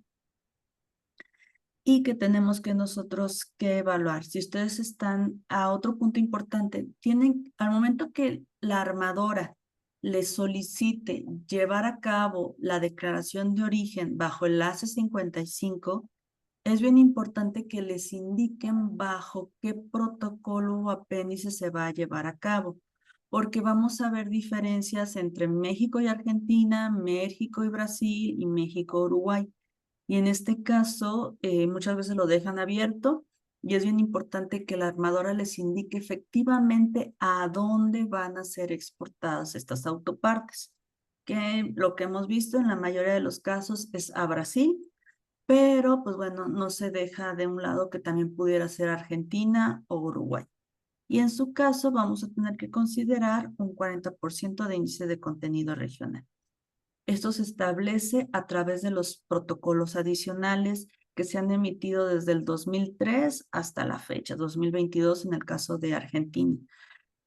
Y que tenemos que nosotros que evaluar. Si ustedes están a otro punto importante, tienen al momento que la armadora les solicite llevar a cabo la declaración de origen bajo el AC55, es bien importante que les indiquen bajo qué protocolo o apéndice se va a llevar a cabo, porque vamos a ver diferencias entre México y Argentina, México y Brasil y México y Uruguay. Y en este caso, muchas veces lo dejan abierto y es bien importante que la armadora les indique efectivamente a dónde van a ser exportadas estas autopartes, que lo que hemos visto en la mayoría de los casos es a Brasil, pero pues bueno, no se deja de un lado que también pudiera ser Argentina o Uruguay. Y en su caso vamos a tener que considerar un 40% de índice de contenido regional. Esto se establece a través de los protocolos adicionales que se han emitido desde el 2003 hasta la fecha, 2022 en el caso de Argentina.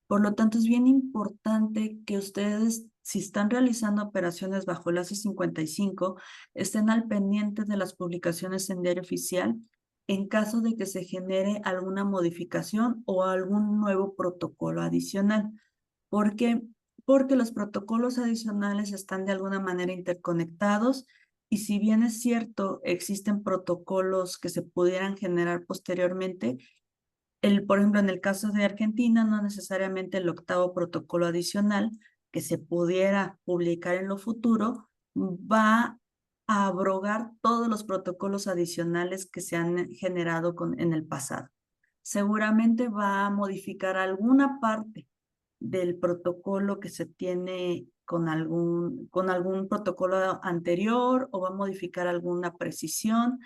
Por lo tanto, es bien importante que ustedes, si están realizando operaciones bajo el AC55, estén al pendiente de las publicaciones en Diario Oficial en caso de que se genere alguna modificación o algún nuevo protocolo adicional. ¿Por qué? Porque los protocolos adicionales están de alguna manera interconectados y si bien es cierto, existen protocolos que se pudieran generar posteriormente, por ejemplo, en el caso de Argentina, no necesariamente el octavo protocolo adicional que se pudiera publicar en lo futuro va a abrogar todos los protocolos adicionales que se han generado en el pasado. Seguramente va a modificar alguna parte del protocolo que se tiene con algún protocolo anterior o va a modificar alguna precisión,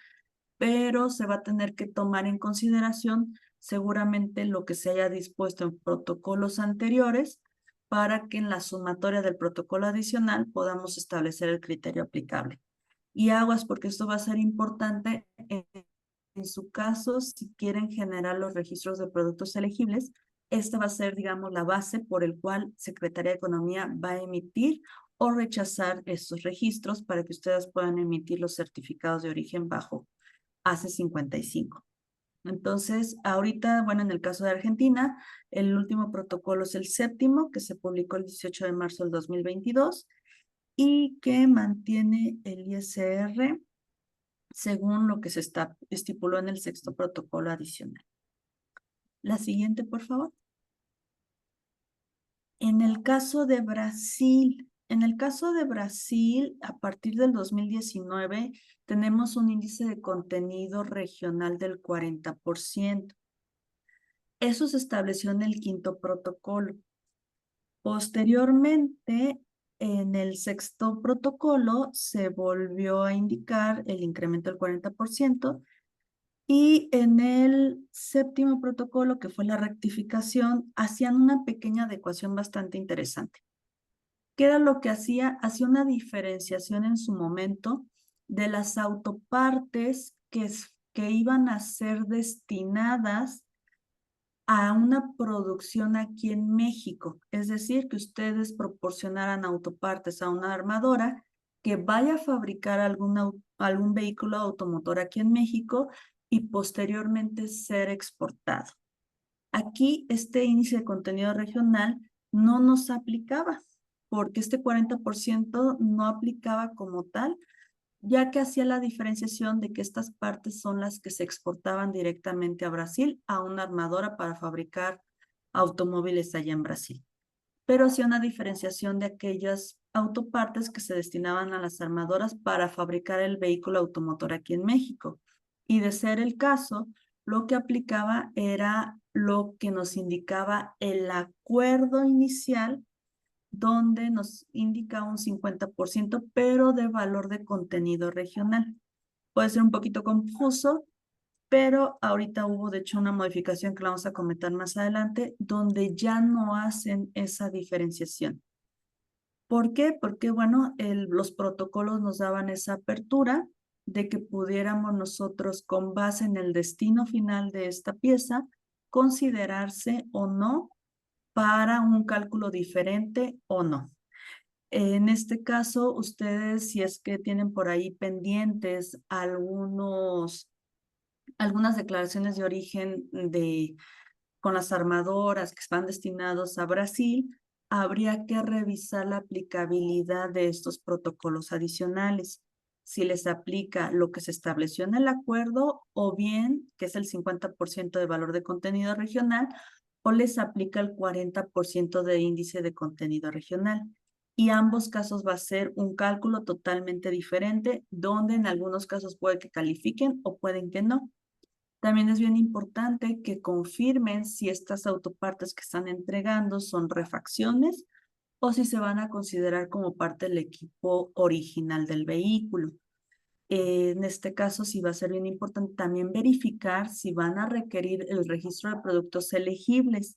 pero se va a tener que tomar en consideración seguramente lo que se haya dispuesto en protocolos anteriores para que en la sumatoria del protocolo adicional podamos establecer el criterio aplicable. Y aguas, porque esto va a ser importante en su caso, si quieren generar los registros de productos elegibles, esta va a ser, digamos, la base por el cual Secretaría de Economía va a emitir o rechazar estos registros para que ustedes puedan emitir los certificados de origen bajo AC55. Entonces, ahorita, bueno, en el caso de Argentina, el último protocolo es el séptimo, que se publicó el 18 de marzo del 2022 y que mantiene el ISR según lo que se estipuló en el sexto protocolo adicional. La siguiente, por favor. En el caso de Brasil, a partir del 2019, tenemos un índice de contenido regional del 40%. Eso se estableció en el quinto protocolo. Posteriormente, en el sexto protocolo, se volvió a indicar el incremento del 40%. Y en el séptimo protocolo, que fue la rectificación, hacían una pequeña adecuación bastante interesante. ¿Qué era lo que hacía? Hacía una diferenciación en su momento de las autopartes que iban a ser destinadas a una producción aquí en México. Es decir, que ustedes proporcionaran autopartes a una armadora que vaya a fabricar algún vehículo automotor aquí en México y posteriormente ser exportado. Aquí este índice de contenido regional no nos aplicaba, porque este 40% no aplicaba como tal, ya que hacía la diferenciación de que estas partes son las que se exportaban directamente a Brasil, a una armadora para fabricar automóviles allá en Brasil. Pero hacía una diferenciación de aquellas autopartes que se destinaban a las armadoras para fabricar el vehículo automotor aquí en México. Y de ser el caso, lo que aplicaba era lo que nos indicaba el acuerdo inicial, donde nos indica un 50%, pero de valor de contenido regional. Puede ser un poquito confuso, pero ahorita hubo de hecho una modificación que la vamos a comentar más adelante, donde ya no hacen esa diferenciación. ¿Por qué? Porque, bueno, los protocolos nos daban esa apertura de que pudiéramos nosotros, con base en el destino final de esta pieza, considerarse o no para un cálculo diferente o no. En este caso, ustedes, si es que tienen por ahí pendientes algunas declaraciones de origen con las armadoras que están destinados a Brasil, habría que revisar la aplicabilidad de estos protocolos adicionales, si les aplica lo que se estableció en el acuerdo o bien, que es el 50% de valor de contenido regional, o les aplica el 40% de índice de contenido regional. Y ambos casos va a ser un cálculo totalmente diferente, donde en algunos casos puede que califiquen o pueden que no. También es bien importante que confirmen si estas autopartes que están entregando son refacciones o si se van a considerar como parte del equipo original del vehículo. En este caso, sí va a ser bien importante también verificar si van a requerir el registro de productos elegibles,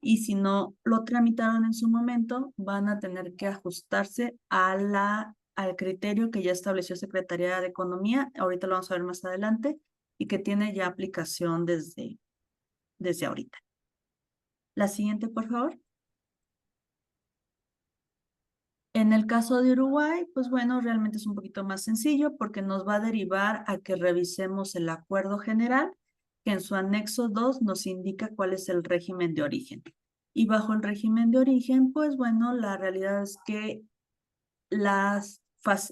y si no lo tramitaron en su momento, van a tener que ajustarse al criterio que ya estableció Secretaría de Economía. Ahorita lo vamos a ver más adelante, y que tiene ya aplicación desde ahorita. La siguiente, por favor. En el caso de Uruguay, pues bueno, realmente es un poquito más sencillo porque nos va a derivar a que revisemos el acuerdo general, que en su anexo 2 nos indica cuál es el régimen de origen. Y bajo el régimen de origen, pues bueno, la realidad es que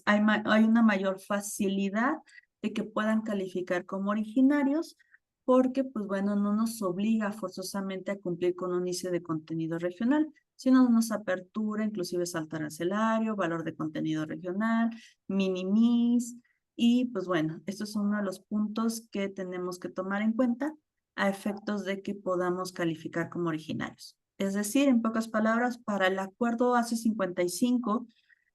hay una mayor facilidad de que puedan calificar como originarios, porque pues bueno, no nos obliga forzosamente a cumplir con un índice de contenido regional, sino nos apertura, inclusive salto arancelario, valor de contenido regional, minimis, y pues bueno, estos son uno de los puntos que tenemos que tomar en cuenta a efectos de que podamos calificar como originarios. Es decir, en pocas palabras, para el acuerdo AC55,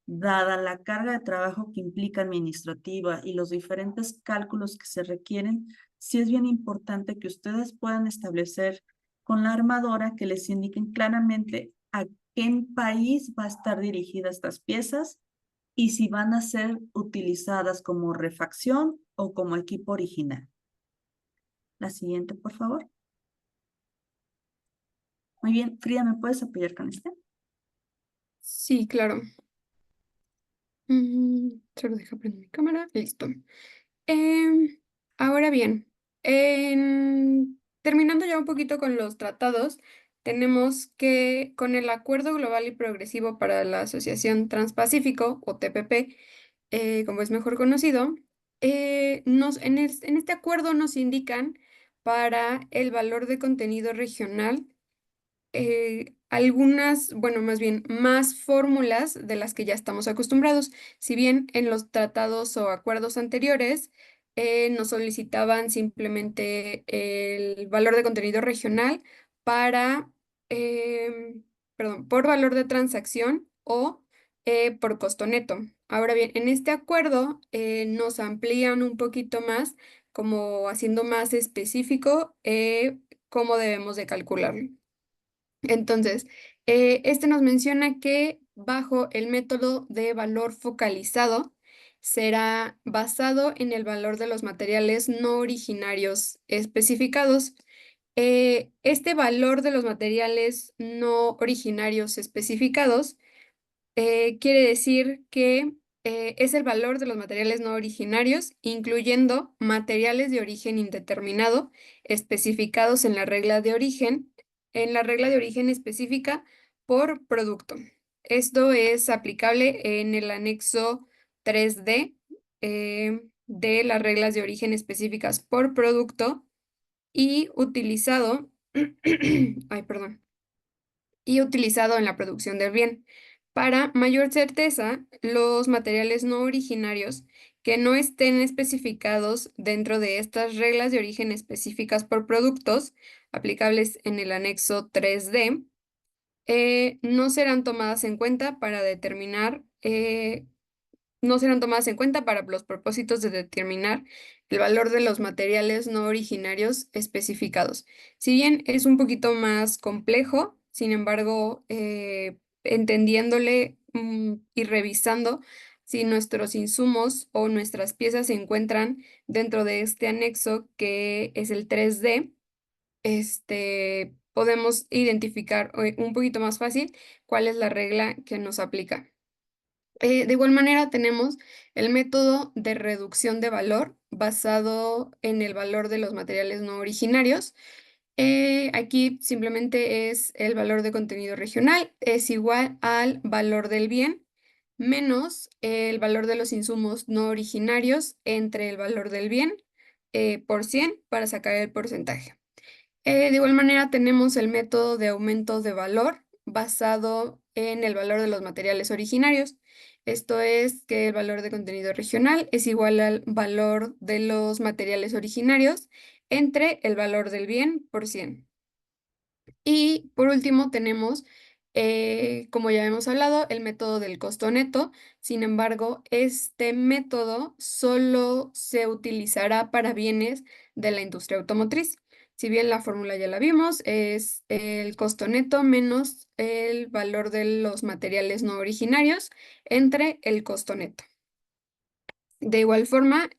dada la carga de trabajo que implica administrativa y los diferentes cálculos que se requieren, sí es bien importante que ustedes puedan establecer con la armadora que les indiquen claramente a qué país va a estar dirigida estas piezas y si van a ser utilizadas como refacción o como equipo original. La siguiente, por favor. Muy bien, Frida, ¿me puedes apoyar con este? Sí, claro. Solo deja prender mi cámara. Listo. Ahora bien, terminando ya un poquito con los tratados, tenemos que con el Acuerdo Global y Progresivo para la Asociación Transpacífico, o TPP, como es mejor conocido, en este acuerdo nos indican para el valor de contenido regional algunas, bueno, más bien más fórmulas de las que ya estamos acostumbrados. Si bien en los tratados o acuerdos anteriores nos solicitaban simplemente el valor de contenido regional para, perdón, por valor de transacción o por costo neto. Ahora bien, en este acuerdo nos amplían un poquito más, como haciendo más específico cómo debemos de calcularlo. Entonces, este nos menciona que bajo el método de valor focalizado será basado en el valor de los materiales no originarios especificados. Este valor de los materiales no originarios especificados quiere decir que es el valor de los materiales no originarios, incluyendo materiales de origen indeterminado especificados en la regla de origen específica por producto. Esto es aplicable en el anexo 3D de las reglas de origen específicas por producto y utilizado, ay, perdón, y utilizado en la producción del bien. Para mayor certeza, los materiales no originarios que no estén especificados dentro de estas reglas de origen específicas por productos aplicables en el anexo 3D, no serán tomadas en cuenta para determinar, no serán tomadas en cuenta para los propósitos de determinar el valor de los materiales no originarios especificados. Si bien es un poquito más complejo, sin embargo, entendiéndole y revisando si nuestros insumos o nuestras piezas se encuentran dentro de este anexo que es el 3D, podemos identificar un poquito más fácil cuál es la regla que nos aplica. De igual manera, tenemos el método de reducción de valor basado en el valor de los materiales no originarios. Aquí simplemente es el valor de contenido regional, es igual al valor del bien menos el valor de los insumos no originarios entre el valor del bien por 100 para sacar el porcentaje. De igual manera, tenemos el método de aumento de valor basado en el valor de los materiales originarios. Esto es que el valor de contenido regional es igual al valor de los materiales originarios entre el valor del bien por 100. Y por último tenemos, como ya hemos hablado, el método del costo neto. Sin embargo, este método solo se utilizará para bienes de la industria automotriz. Si bien la fórmula ya la vimos, es el costo neto menos el valor de los materiales no originarios entre el costo neto. De igual forma,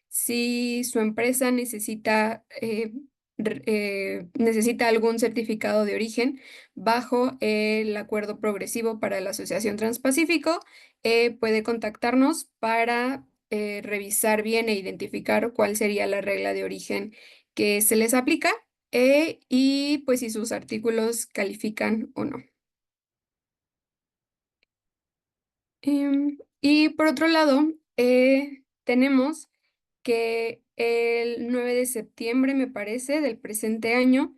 si su empresa necesita algún certificado de origen bajo el acuerdo progresivo para la Asociación Transpacífico, puede contactarnos para revisar bien e identificar cuál sería la regla de origen que se les aplica y pues si sus artículos califican o no. Y por otro lado, tenemos que el 9 de septiembre, me parece, del presente año,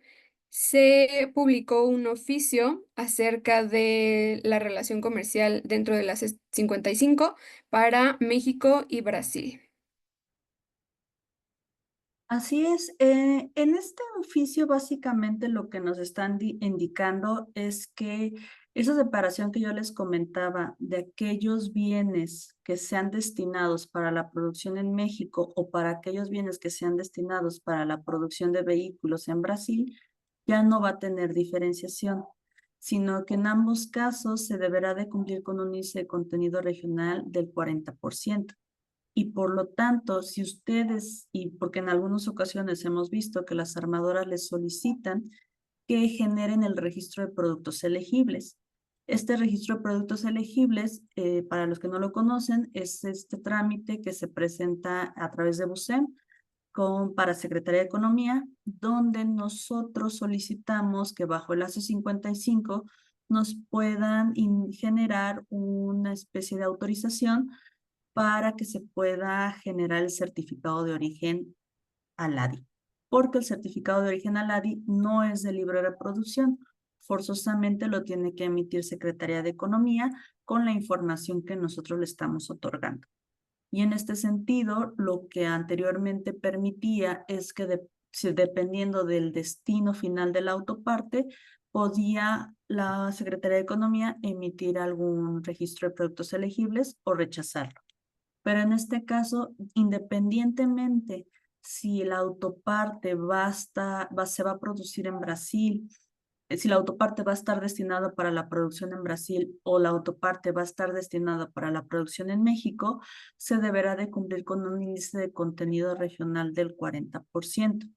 se publicó un oficio acerca de la relación comercial dentro de las 55 para México y Brasil. Así es. En este oficio básicamente lo que nos están indicando es que esa separación que yo les comentaba de aquellos bienes que sean destinados para la producción en México o para aquellos bienes que sean destinados para la producción de vehículos en Brasil, ya no va a tener diferenciación, sino que en ambos casos se deberá de cumplir con un índice de contenido regional del 40%. Y por lo tanto, si ustedes, y porque en algunas ocasiones hemos visto que las armadoras les solicitan que generen el registro de productos elegibles. Este registro de productos elegibles, para los que no lo conocen, es este trámite que se presenta a través de BUSEM para Secretaría de Economía, donde nosotros solicitamos que bajo el ACE 55 nos puedan generar una especie de autorización para que se pueda generar el certificado de origen ALADI, porque el certificado de origen ALADI no es de libre reproducción, forzosamente lo tiene que emitir Secretaría de Economía con la información que nosotros le estamos otorgando. Y en este sentido, lo que anteriormente permitía es que dependiendo del destino final de la autoparte, podía la Secretaría de Economía emitir algún registro de productos elegibles o rechazarlo. Pero en este caso, independientemente si la autoparte se va a producir en Brasil, si la autoparte va a estar destinada para la producción en Brasil o la autoparte va a estar destinada para la producción en México, se deberá de cumplir con un índice de contenido regional del 40%.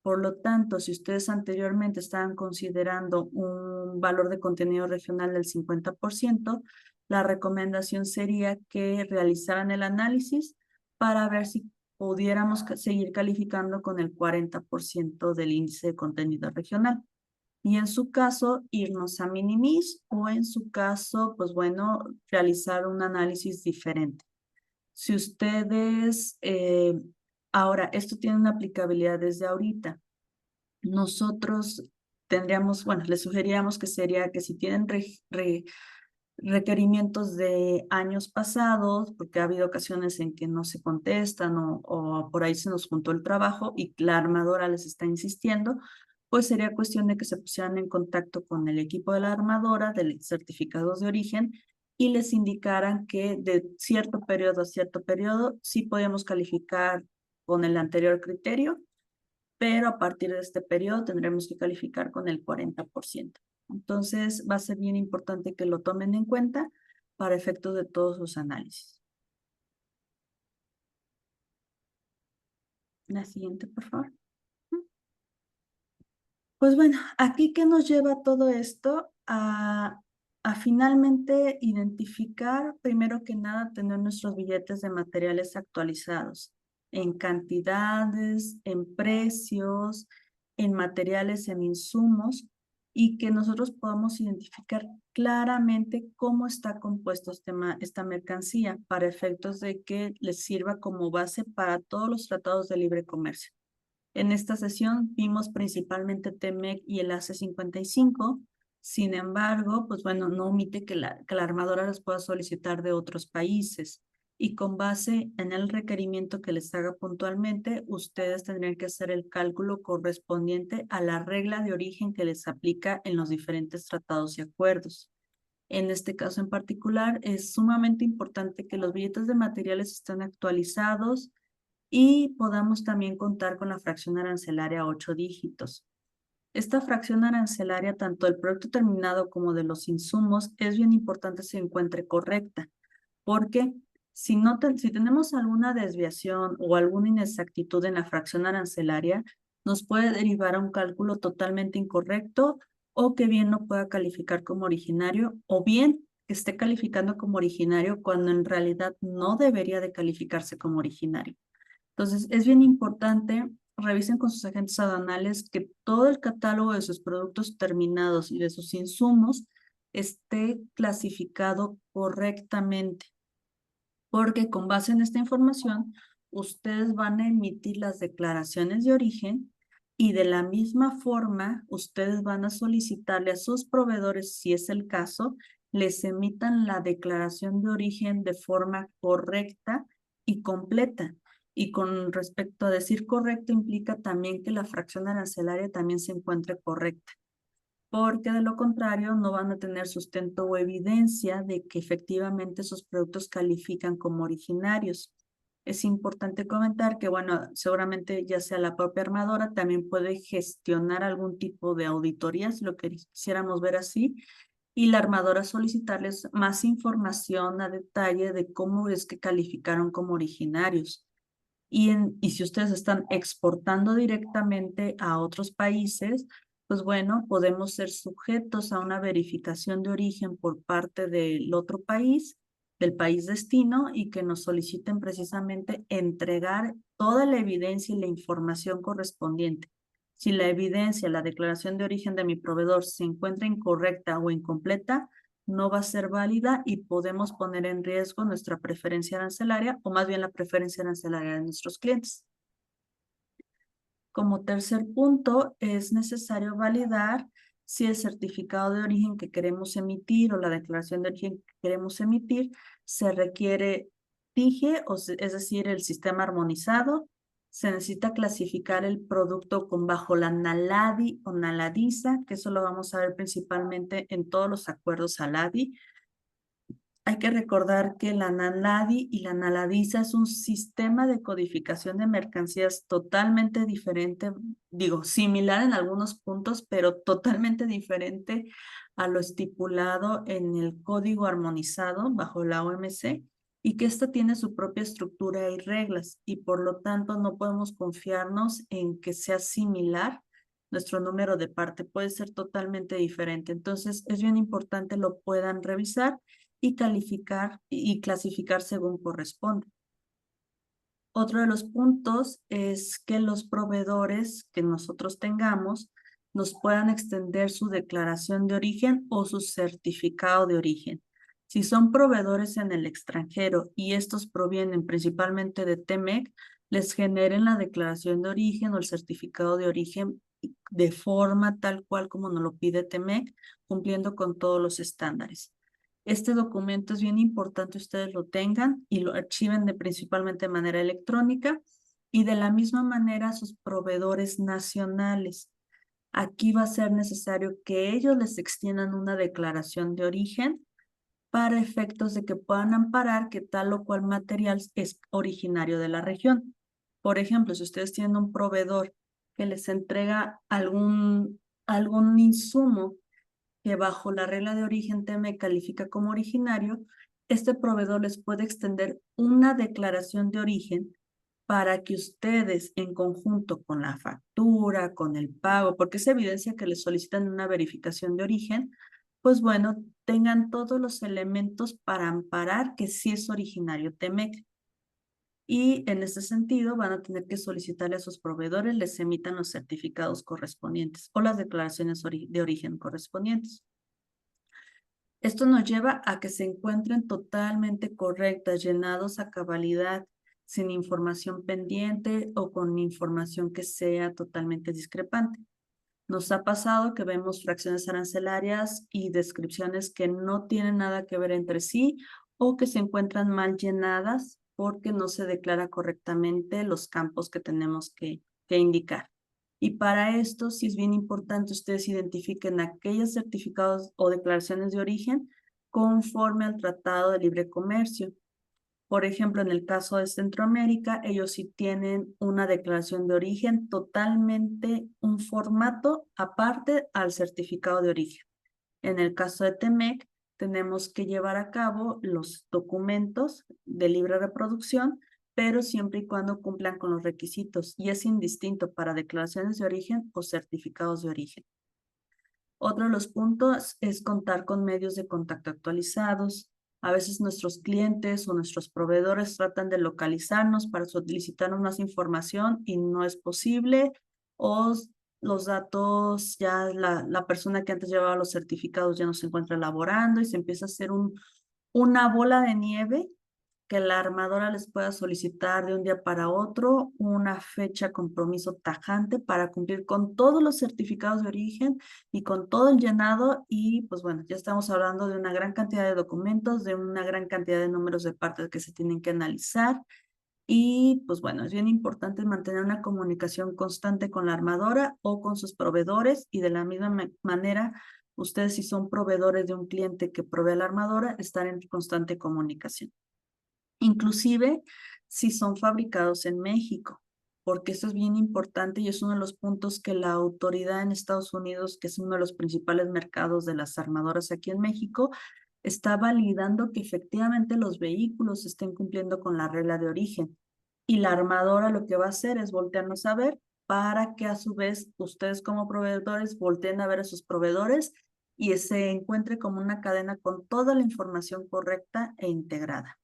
Por lo tanto, si ustedes anteriormente estaban considerando un valor de contenido regional del 50%, la recomendación sería que realizaran el análisis para ver si pudiéramos seguir calificando con el 40% del índice de contenido regional. Y en su caso, irnos a Minimis o en su caso, pues bueno, realizar un análisis diferente. Si ustedes, ahora, esto tiene una aplicabilidad desde ahorita. Nosotros tendríamos, bueno, les sugeríamos que sería que si tienen requerimientos de años pasados, porque ha habido ocasiones en que no se contestan o por ahí se nos juntó el trabajo y la armadora les está insistiendo, pues sería cuestión de que se pusieran en contacto con el equipo de la armadora, de certificados de origen, y les indicaran que de cierto periodo a cierto periodo sí podíamos calificar con el anterior criterio, pero a partir de este periodo tendremos que calificar con el 40%. Entonces, va a ser bien importante que lo tomen en cuenta para efectos de todos sus análisis. La siguiente, por favor. Pues bueno, aquí ¿qué nos lleva todo esto? A finalmente identificar, primero que nada, tener nuestros billetes de materiales actualizados en cantidades, en precios, en materiales, en insumos, y que nosotros podamos identificar claramente cómo está compuesto esta mercancía para efectos de que les sirva como base para todos los tratados de libre comercio. En esta sesión vimos principalmente TEMEC y el AC-55. Sin embargo, pues bueno, no omite que la armadora las pueda solicitar de otros países. Y con base en el requerimiento que les haga puntualmente, ustedes tendrían que hacer el cálculo correspondiente a la regla de origen que les aplica en los diferentes tratados y acuerdos. En este caso en particular, es sumamente importante que los billetes de materiales estén actualizados y podamos también contar con la fracción arancelaria a 8 dígitos. Esta fracción arancelaria, tanto del producto terminado como de los insumos, es bien importante que se encuentre correcta, porque si tenemos alguna desviación o alguna inexactitud en la fracción arancelaria, nos puede derivar a un cálculo totalmente incorrecto o que bien no pueda calificar como originario o bien que esté calificando como originario cuando en realidad no debería de calificarse como originario. Entonces, es bien importante, revisen con sus agentes aduanales que todo el catálogo de sus productos terminados y de sus insumos esté clasificado correctamente, porque con base en esta información, ustedes van a emitir las declaraciones de origen y de la misma forma, ustedes van a solicitarle a sus proveedores, si es el caso, les emitan la declaración de origen de forma correcta y completa. Y con respecto a decir correcto, implica también que la fracción arancelaria también se encuentre correcta, porque de lo contrario no van a tener sustento o evidencia de que efectivamente esos productos califican como originarios. Es importante comentar que, bueno, seguramente ya sea la propia armadora también puede gestionar algún tipo de auditorías, lo que quisiéramos ver así, y la armadora solicitarles más información a detalle de cómo es que calificaron como originarios. Y si ustedes están exportando directamente a otros países, pues bueno, podemos ser sujetos a una verificación de origen por parte del otro país, del país destino, y que nos soliciten precisamente entregar toda la evidencia y la información correspondiente. Si la evidencia, la declaración de origen de mi proveedor se encuentra incorrecta o incompleta, no va a ser válida y podemos poner en riesgo nuestra preferencia arancelaria o más bien la preferencia arancelaria de nuestros clientes. Como tercer punto, es necesario validar si el certificado de origen que queremos emitir o la declaración de origen que queremos emitir se requiere TIGE, es decir, el sistema armonizado. Se necesita clasificar el producto bajo la NALADI o NALADISA, que eso lo vamos a ver principalmente en todos los acuerdos ALADI. Hay que recordar que la NALADI y la NALADISA es un sistema de codificación de mercancías totalmente diferente, digo, similar en algunos puntos, pero totalmente diferente a lo estipulado en el código armonizado bajo la OMC, y que esta tiene su propia estructura y reglas, y por lo tanto no podemos confiarnos en que sea similar. Nuestro número de parte puede ser totalmente diferente. Entonces, es bien importante lo puedan revisar y calificar y clasificar según corresponde. Otro de los puntos es que los proveedores que nosotros tengamos nos puedan extender su declaración de origen o su certificado de origen. Si son proveedores en el extranjero y estos provienen principalmente de TEMEC, les generen la declaración de origen o el certificado de origen de forma tal cual como nos lo pide TEMEC, cumpliendo con todos los estándares. Este documento es bien importante ustedes lo tengan y lo archiven principalmente de manera electrónica y de la misma manera sus proveedores nacionales. Aquí va a ser necesario que ellos les extiendan una declaración de origen para efectos de que puedan amparar que tal o cual material es originario de la región. Por ejemplo, si ustedes tienen un proveedor que les entrega algún insumo que bajo la regla de origen TEMEC califica como originario, este proveedor les puede extender una declaración de origen para que ustedes, en conjunto con la factura, con el pago, porque es evidencia que les solicitan una verificación de origen, pues bueno, tengan todos los elementos para amparar que sí es originario TEMEC. Y en ese sentido van a tener que solicitarle a sus proveedores les emitan los certificados correspondientes o las declaraciones de origen correspondientes. Esto nos lleva a que se encuentren totalmente correctas, llenados a cabalidad, sin información pendiente o con información que sea totalmente discrepante. Nos ha pasado que vemos fracciones arancelarias y descripciones que no tienen nada que ver entre sí o que se encuentran mal llenadas porque no se declara correctamente los campos que tenemos que indicar. Y para esto sí es bien importante ustedes identifiquen aquellos certificados o declaraciones de origen conforme al Tratado de Libre Comercio. Por ejemplo, en el caso de Centroamérica, ellos sí tienen una declaración de origen totalmente, un formato aparte al certificado de origen. En el caso de TEMEC, tenemos que llevar a cabo los documentos de libre reproducción, pero siempre y cuando cumplan con los requisitos, y es indistinto para declaraciones de origen o certificados de origen. Otro de los puntos es contar con medios de contacto actualizados. A veces nuestros clientes o nuestros proveedores tratan de localizarnos para solicitarnos más información y no es posible, o los datos, ya la persona que antes llevaba los certificados ya no se encuentra elaborando y se empieza a hacer una bola de nieve que la armadora les pueda solicitar de un día para otro una fecha compromiso tajante para cumplir con todos los certificados de origen y con todo el llenado y pues bueno, ya estamos hablando de una gran cantidad de documentos, de una gran cantidad de números de partes que se tienen que analizar y pues bueno, es bien importante mantener una comunicación constante con la armadora o con sus proveedores y de la misma manera, ustedes si son proveedores de un cliente que provee a la armadora, estar en constante comunicación. Inclusive si son fabricados en México, porque esto es bien importante y es uno de los puntos que la autoridad en Estados Unidos, que es uno de los principales mercados de las armadoras aquí en México, está validando que efectivamente los vehículos estén cumpliendo con la regla de origen. Y la armadora lo que va a hacer es voltearnos a ver para que a su vez ustedes como proveedores volteen a ver a sus proveedores y se encuentre como una cadena con toda la información correcta e integrada.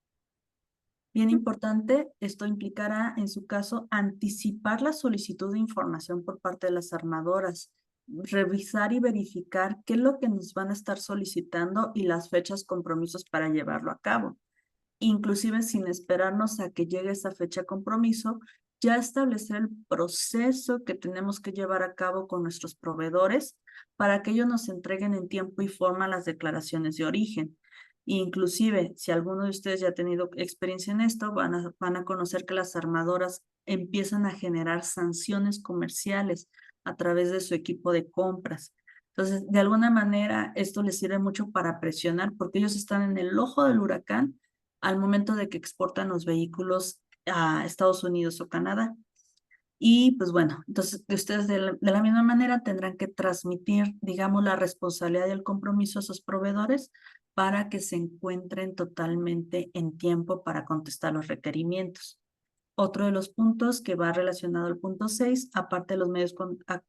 Bien importante, esto implicará, en su caso, anticipar la solicitud de información por parte de las armadoras, revisar y verificar qué es lo que nos van a estar solicitando y las fechas compromisos para llevarlo a cabo. Inclusive sin esperarnos a que llegue esa fecha compromiso, ya establecer el proceso que tenemos que llevar a cabo con nuestros proveedores para que ellos nos entreguen en tiempo y forma las declaraciones de origen. Inclusive, si alguno de ustedes ya ha tenido experiencia en esto, van a conocer que las armadoras empiezan a generar sanciones comerciales a través de su equipo de compras. Entonces, de alguna manera, esto les sirve mucho para presionar porque ellos están en el ojo del huracán al momento de que exportan los vehículos a Estados Unidos o Canadá. Y pues bueno, entonces ustedes de la misma manera tendrán que transmitir, digamos, la responsabilidad y el compromiso a sus proveedores para que se encuentren totalmente en tiempo para contestar los requerimientos. Otro de los puntos que va relacionado al punto 6, aparte de los medios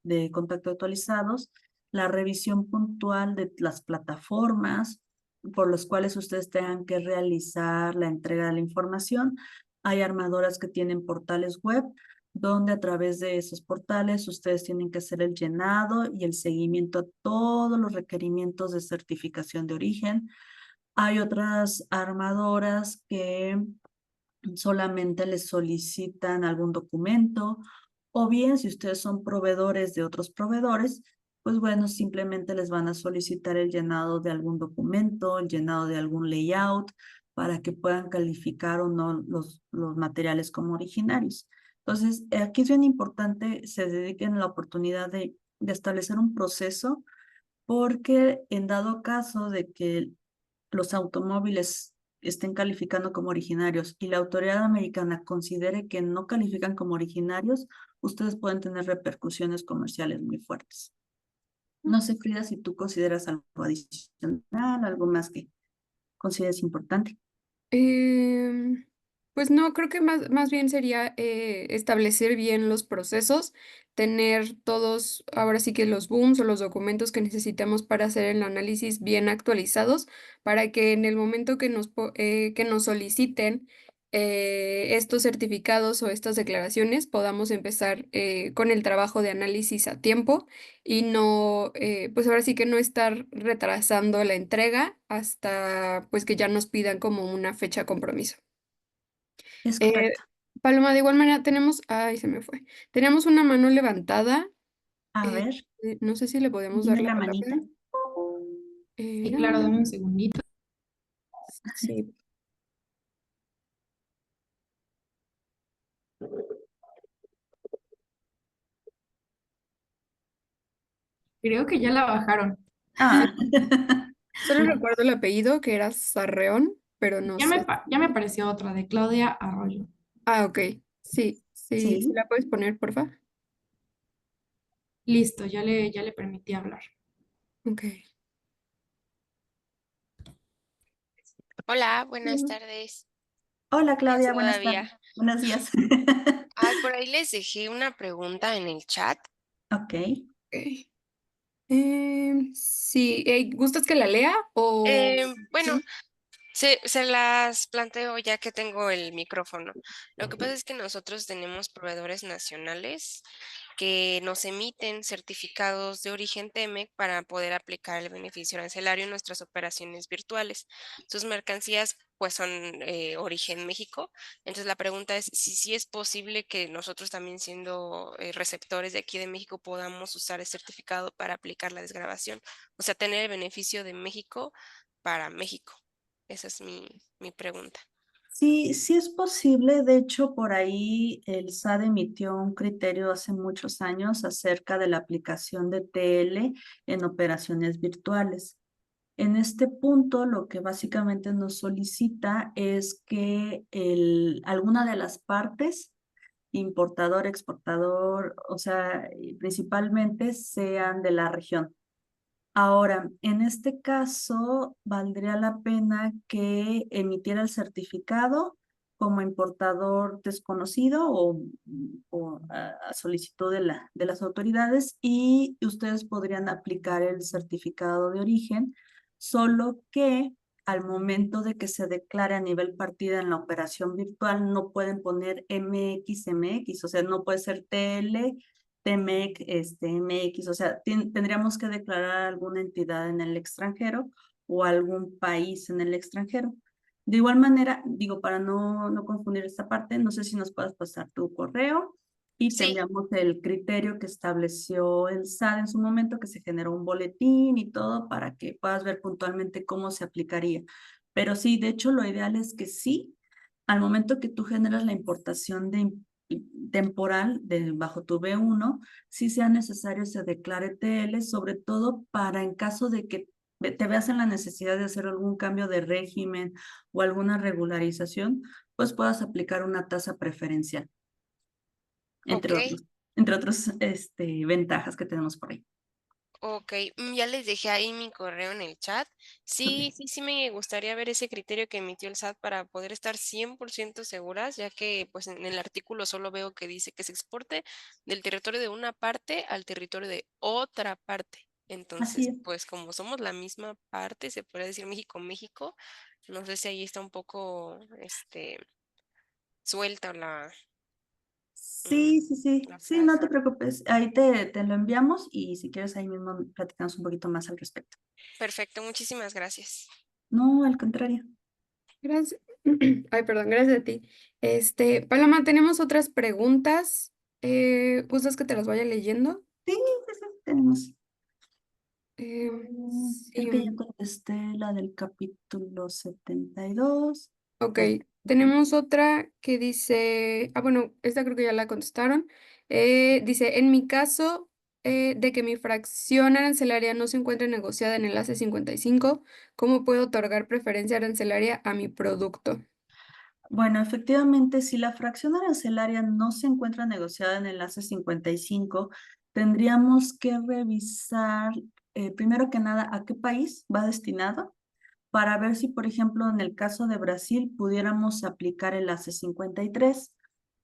de contacto actualizados, la revisión puntual de las plataformas por los cuales ustedes tengan que realizar la entrega de la información. Hay armadoras que tienen portales web donde a través de esos portales ustedes tienen que hacer el llenado y el seguimiento a todos los requerimientos de certificación de origen. Hay otras armadoras que solamente les solicitan algún documento, o bien si ustedes son proveedores de otros proveedores, pues bueno, simplemente les van a solicitar el llenado de algún documento, el llenado de algún layout para que puedan calificar o no los materiales como originarios. Entonces, aquí es bien importante se dediquen a la oportunidad de establecer un proceso porque en dado caso de que los automóviles estén calificando como originarios y la autoridad americana considere que no califican como originarios, ustedes pueden tener repercusiones comerciales muy fuertes. No sé, Frida, si tú consideras algo adicional, algo más que consideres importante. Em, pues no, creo que más bien sería establecer bien los procesos, tener todos, ahora sí que los booms o los documentos que necesitamos para hacer el análisis bien actualizados, para que en el momento que nos soliciten estos certificados o estas declaraciones, podamos empezar con el trabajo de análisis a tiempo y no, pues ahora sí que no estar retrasando la entrega hasta pues que ya nos pidan como una fecha compromiso. Es Eh, correcto. Paloma, de igual manera tenemos, ay, se me fue. Tenemos una mano levantada. A eh, ver, no sé si le podemos dar dime la la palabra. manita. Sí, Dame claro, un dame un segundo. segundito. Sí. Creo que ya la bajaron. Ah, Solo recuerdo el apellido que era Sarreón, pero no sé. Ya me apareció otra de Claudia Arroyo. Ah, ok. Sí, sí, ¿sí sí. la puedes poner, porfa? Listo, ya le permití hablar. Ok. Hola, buenas tardes. Hola, Es Claudia, buenas tardes. todavía. Buenos días. Ay, por ahí les dejé una pregunta en el chat. Ok. Ok. Sí, ¿gustas que la lea o Bueno, sí? se las planteo ya que tengo el micrófono. Lo que pasa es que nosotros tenemos proveedores nacionales que nos emiten certificados de origen TEMEC para poder aplicar el beneficio arancelario en nuestras operaciones virtuales. Sus mercancías pues son origen México. Entonces la pregunta es si sí es posible que nosotros también siendo receptores de aquí de México podamos usar el certificado para aplicar la desgravación. O sea, tener el beneficio de México para México. Esa es mi pregunta. Sí, sí es posible. De hecho, por ahí el SAT emitió un criterio hace muchos años acerca de la aplicación de TL en operaciones virtuales. En este punto, lo que básicamente nos solicita es que alguna de las partes, importador, exportador, o sea, principalmente sean de la región. Ahora, en este caso, valdría la pena que emitiera el certificado como importador desconocido o a solicitud de las autoridades y ustedes podrían aplicar el certificado de origen, solo que al momento de que se declare a nivel partida en la operación virtual no pueden poner MX, o sea, no puede ser TL TMEC, MX, o sea, tendríamos que declarar alguna entidad en el extranjero o algún país en el extranjero. De igual manera, digo, para no confundir esta parte, no sé si nos puedas pasar tu correo y Sí, tendríamos el criterio que estableció el SAT en su momento, que se generó un boletín y todo para que puedas ver puntualmente cómo se aplicaría. Pero sí, de hecho, lo ideal es que sí, al momento que tú generas la importación temporal bajo tu B1, si sea necesario se declare TL, sobre todo para en caso de que te veas en la necesidad de hacer algún cambio de régimen o alguna regularización, pues puedas aplicar una tasa preferencial, ok. entre otros ventajas que tenemos por ahí. Ok, ya les dejé ahí mi correo en el chat. Sí, Ok. sí, sí me gustaría ver ese criterio que emitió el SAT para poder estar 100% seguras, ya que pues en el artículo solo veo que dice que se exporte del territorio de una parte al territorio de otra parte. Así Entonces, es. pues como somos la misma parte, se puede decir México, México, no sé si ahí está un poco, suelta Sí, sí, sí, la sí, no frase. te preocupes. Ahí te lo enviamos y si quieres ahí mismo platicamos un poquito más al respecto. Perfecto, muchísimas gracias. No, al contrario. Gracias. Ay, perdón, gracias a ti. Paloma, tenemos otras preguntas. ¿Gustas que te las vaya leyendo? Sí, sí, sí, tenemos. Creo que ya Sí, contesté la del capítulo 72. ok. Eh, Tenemos otra que dice, bueno, esta creo que ya la contestaron. Dice, en mi caso de que mi fracción arancelaria no se encuentre negociada en enlace 55, ¿cómo puedo otorgar preferencia arancelaria a mi producto? Bueno, efectivamente, si la fracción arancelaria no se encuentra negociada en el enlace 55, tendríamos que revisar, primero que nada, a qué país va destinado para ver si, por ejemplo, en el caso de Brasil, pudiéramos aplicar el enlace 53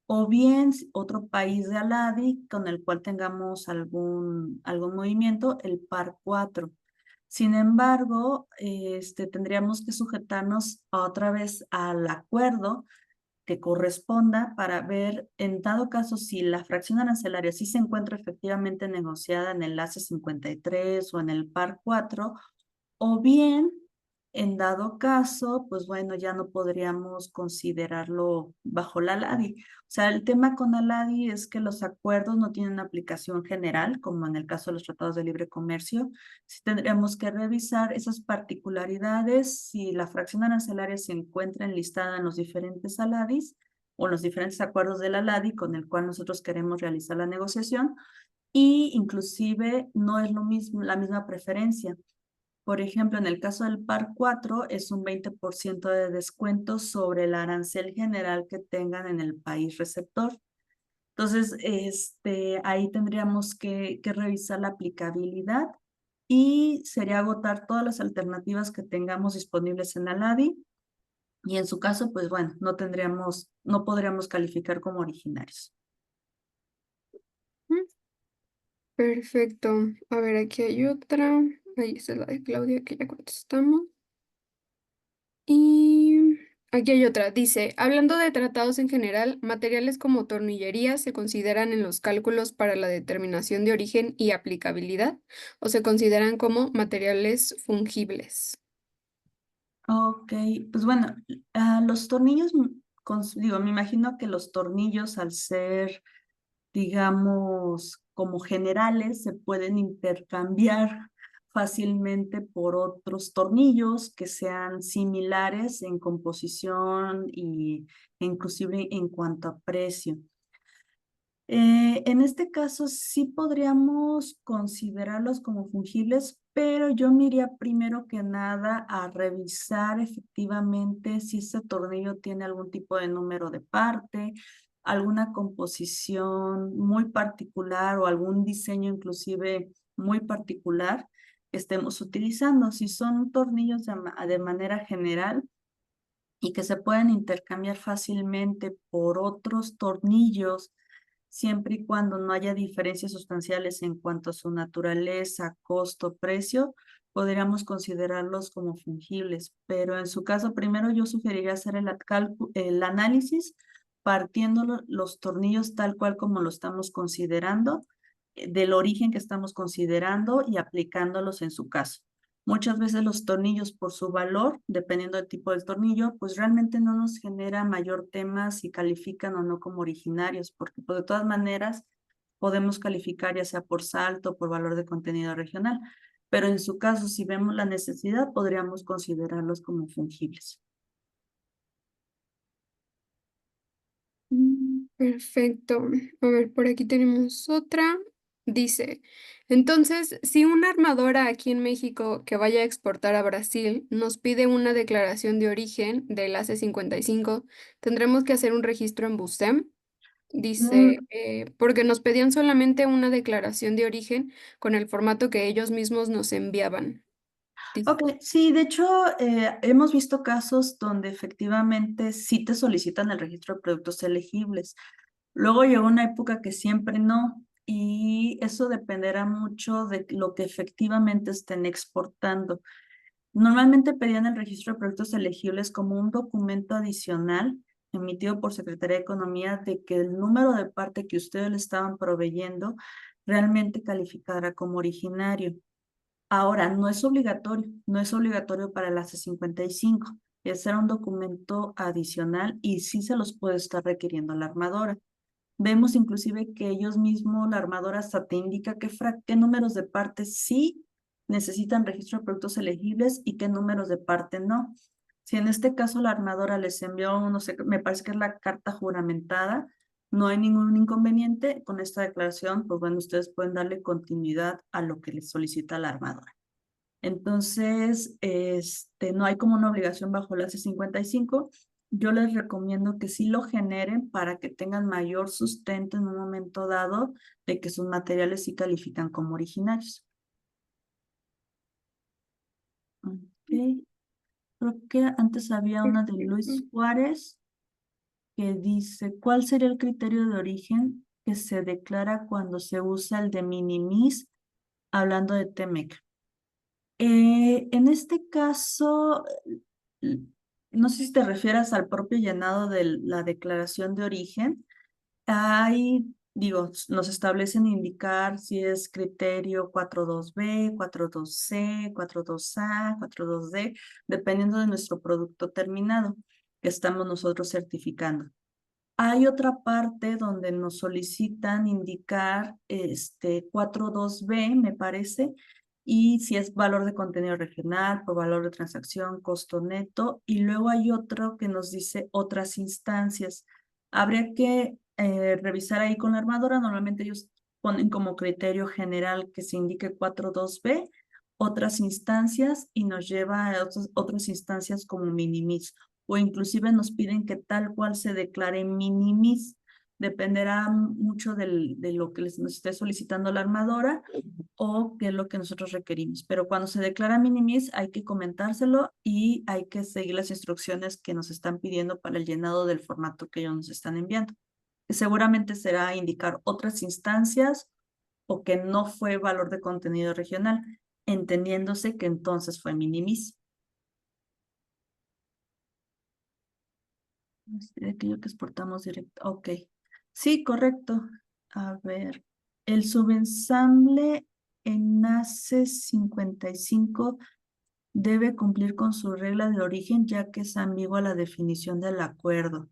o bien otro país de ALADI con el cual tengamos algún movimiento, el par 4. Sin embargo, tendríamos que sujetarnos otra vez al acuerdo que corresponda para ver, en dado caso, si la fracción arancelaria sí se encuentra efectivamente negociada en el enlace 53 o en el par 4, o bien, en dado caso, pues bueno, ya no podríamos considerarlo bajo la LADI. O sea, el tema con la LADI es que los acuerdos no tienen aplicación general, como en el caso de los tratados de libre comercio. Sí tendríamos que revisar esas particularidades si la fracción arancelaria se encuentra enlistada en los diferentes ALADIs o en los diferentes acuerdos de la LADI con el cual nosotros queremos realizar la negociación, y inclusive no es lo mismo, la misma preferencia. Por ejemplo, en el caso del par 4 es un 20% de descuento sobre el arancel general que tengan en el país receptor. Entonces, ahí tendríamos que revisar la aplicabilidad y sería agotar todas las alternativas que tengamos disponibles en Aladi. Y en su caso, pues bueno, no podríamos calificar como originarios. Mm, Perfecto. A ver, aquí hay otra. Ahí está la de Claudia que ya contestamos. Y aquí hay otra. Dice, hablando de tratados en general, materiales como tornillería se consideran en los cálculos para la determinación de origen y aplicabilidad o se consideran como materiales fungibles. Ok, pues bueno, los tornillos, digo, me imagino que los tornillos al ser, digamos, como generales, se pueden intercambiar fácilmente por otros tornillos que sean similares en composición e inclusive en cuanto a precio. En este caso sí podríamos considerarlos como fungibles, pero yo me iría primero que nada a revisar efectivamente si ese tornillo tiene algún tipo de número de parte, alguna composición muy particular o algún diseño inclusive muy particular que estemos utilizando. Si son tornillos de manera general y que se pueden intercambiar fácilmente por otros tornillos, siempre y cuando no haya diferencias sustanciales en cuanto a su naturaleza, costo, precio, podríamos considerarlos como fungibles. Pero en su caso, primero yo sugeriría hacer el análisis partiendo los tornillos tal cual como lo estamos considerando, del origen que estamos considerando y aplicándolos en su caso. Muchas veces los tornillos por su valor, dependiendo del tipo del tornillo, pues realmente no nos genera mayor tema si califican o no como originarios, porque pues, de todas maneras podemos calificar ya sea por salto o por valor de contenido regional. Pero en su caso, si vemos la necesidad, podríamos considerarlos como fungibles. Perfecto. A ver, por aquí tenemos otra. Dice, entonces, si una armadora aquí en México que vaya a exportar a Brasil nos pide una declaración de origen del AC-55, ¿tendremos que hacer un registro en BUSEM? Mm, Dice, porque nos pedían solamente una declaración de origen con el formato que ellos mismos nos enviaban. Dice. Ok, sí, de hecho, hemos visto casos donde efectivamente sí te solicitan el registro de productos elegibles. Luego llegó una época que siempre no, y eso dependerá mucho de lo que efectivamente estén exportando. Normalmente pedían el registro de productos elegibles como un documento adicional emitido por Secretaría de Economía de que el número de parte que ustedes le estaban proveyendo realmente calificara como originario. Ahora, no es obligatorio para la C55, es ser un documento adicional y sí se los puede estar requiriendo la armadora. Vemos inclusive que ellos mismos, la armadora hasta te indica qué números de partes sí necesitan registro de productos elegibles y qué números de parte no. Si en este caso la armadora les envió, no sé, me parece que es la carta juramentada, no hay ningún inconveniente con esta declaración, pues bueno, ustedes pueden darle continuidad a lo que les solicita la armadora. Entonces, no hay como una obligación bajo la C55. Yo les recomiendo que sí lo generen para que tengan mayor sustento en un momento dado de que sus materiales sí califican como originarios. Ok. Creo que antes había una de Luis Juárez que dice, ¿cuál sería el criterio de origen que se declara cuando se usa el de minimis hablando de TEMEC? En este caso, no sé si te refieras al propio llenado de la declaración de origen. Hay, digo, nos establecen indicar si es criterio 42B, 42C, 42A, 42D, dependiendo de nuestro producto terminado que estamos nosotros certificando. Hay otra parte donde nos solicitan indicar 42B, me parece, y si es valor de contenido regional, por valor de transacción, costo neto, y luego hay otro que nos dice otras instancias. Habría que revisar ahí con la armadora, normalmente ellos ponen como criterio general que se indique 42B, otras instancias, y nos lleva a otras instancias como minimis, o inclusive nos piden que tal cual se declare minimis. Dependerá mucho de lo que nos esté solicitando la armadora o qué es lo que nosotros requerimos. Pero cuando se declara minimis hay que comentárselo y hay que seguir las instrucciones que nos están pidiendo para el llenado del formato que ellos nos están enviando. Que seguramente será indicar otras instancias o que no fue valor de contenido regional, entendiéndose que entonces fue minimis. De aquello que exportamos directo. Ok. Sí, correcto. A ver. El subensamble en ACE 55 debe cumplir con su regla de origen, ya que es ambigua la definición del acuerdo.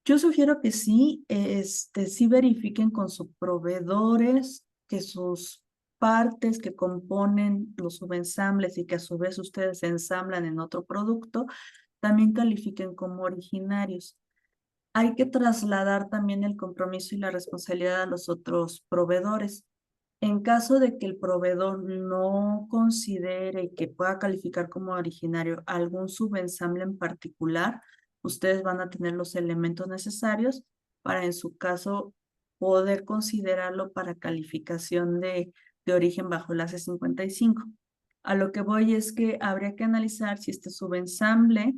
Yo sugiero que sí, sí verifiquen con sus proveedores que sus partes que componen los subensambles y que a su vez ustedes ensamblan en otro producto, también califiquen como originarios. Hay que trasladar también el compromiso y la responsabilidad a los otros proveedores. En caso de que el proveedor no considere que pueda calificar como originario algún subensamble en particular, ustedes van a tener los elementos necesarios para, en su caso, poder considerarlo para calificación de origen bajo el AC55. A lo que voy es que habría que analizar si este subensamble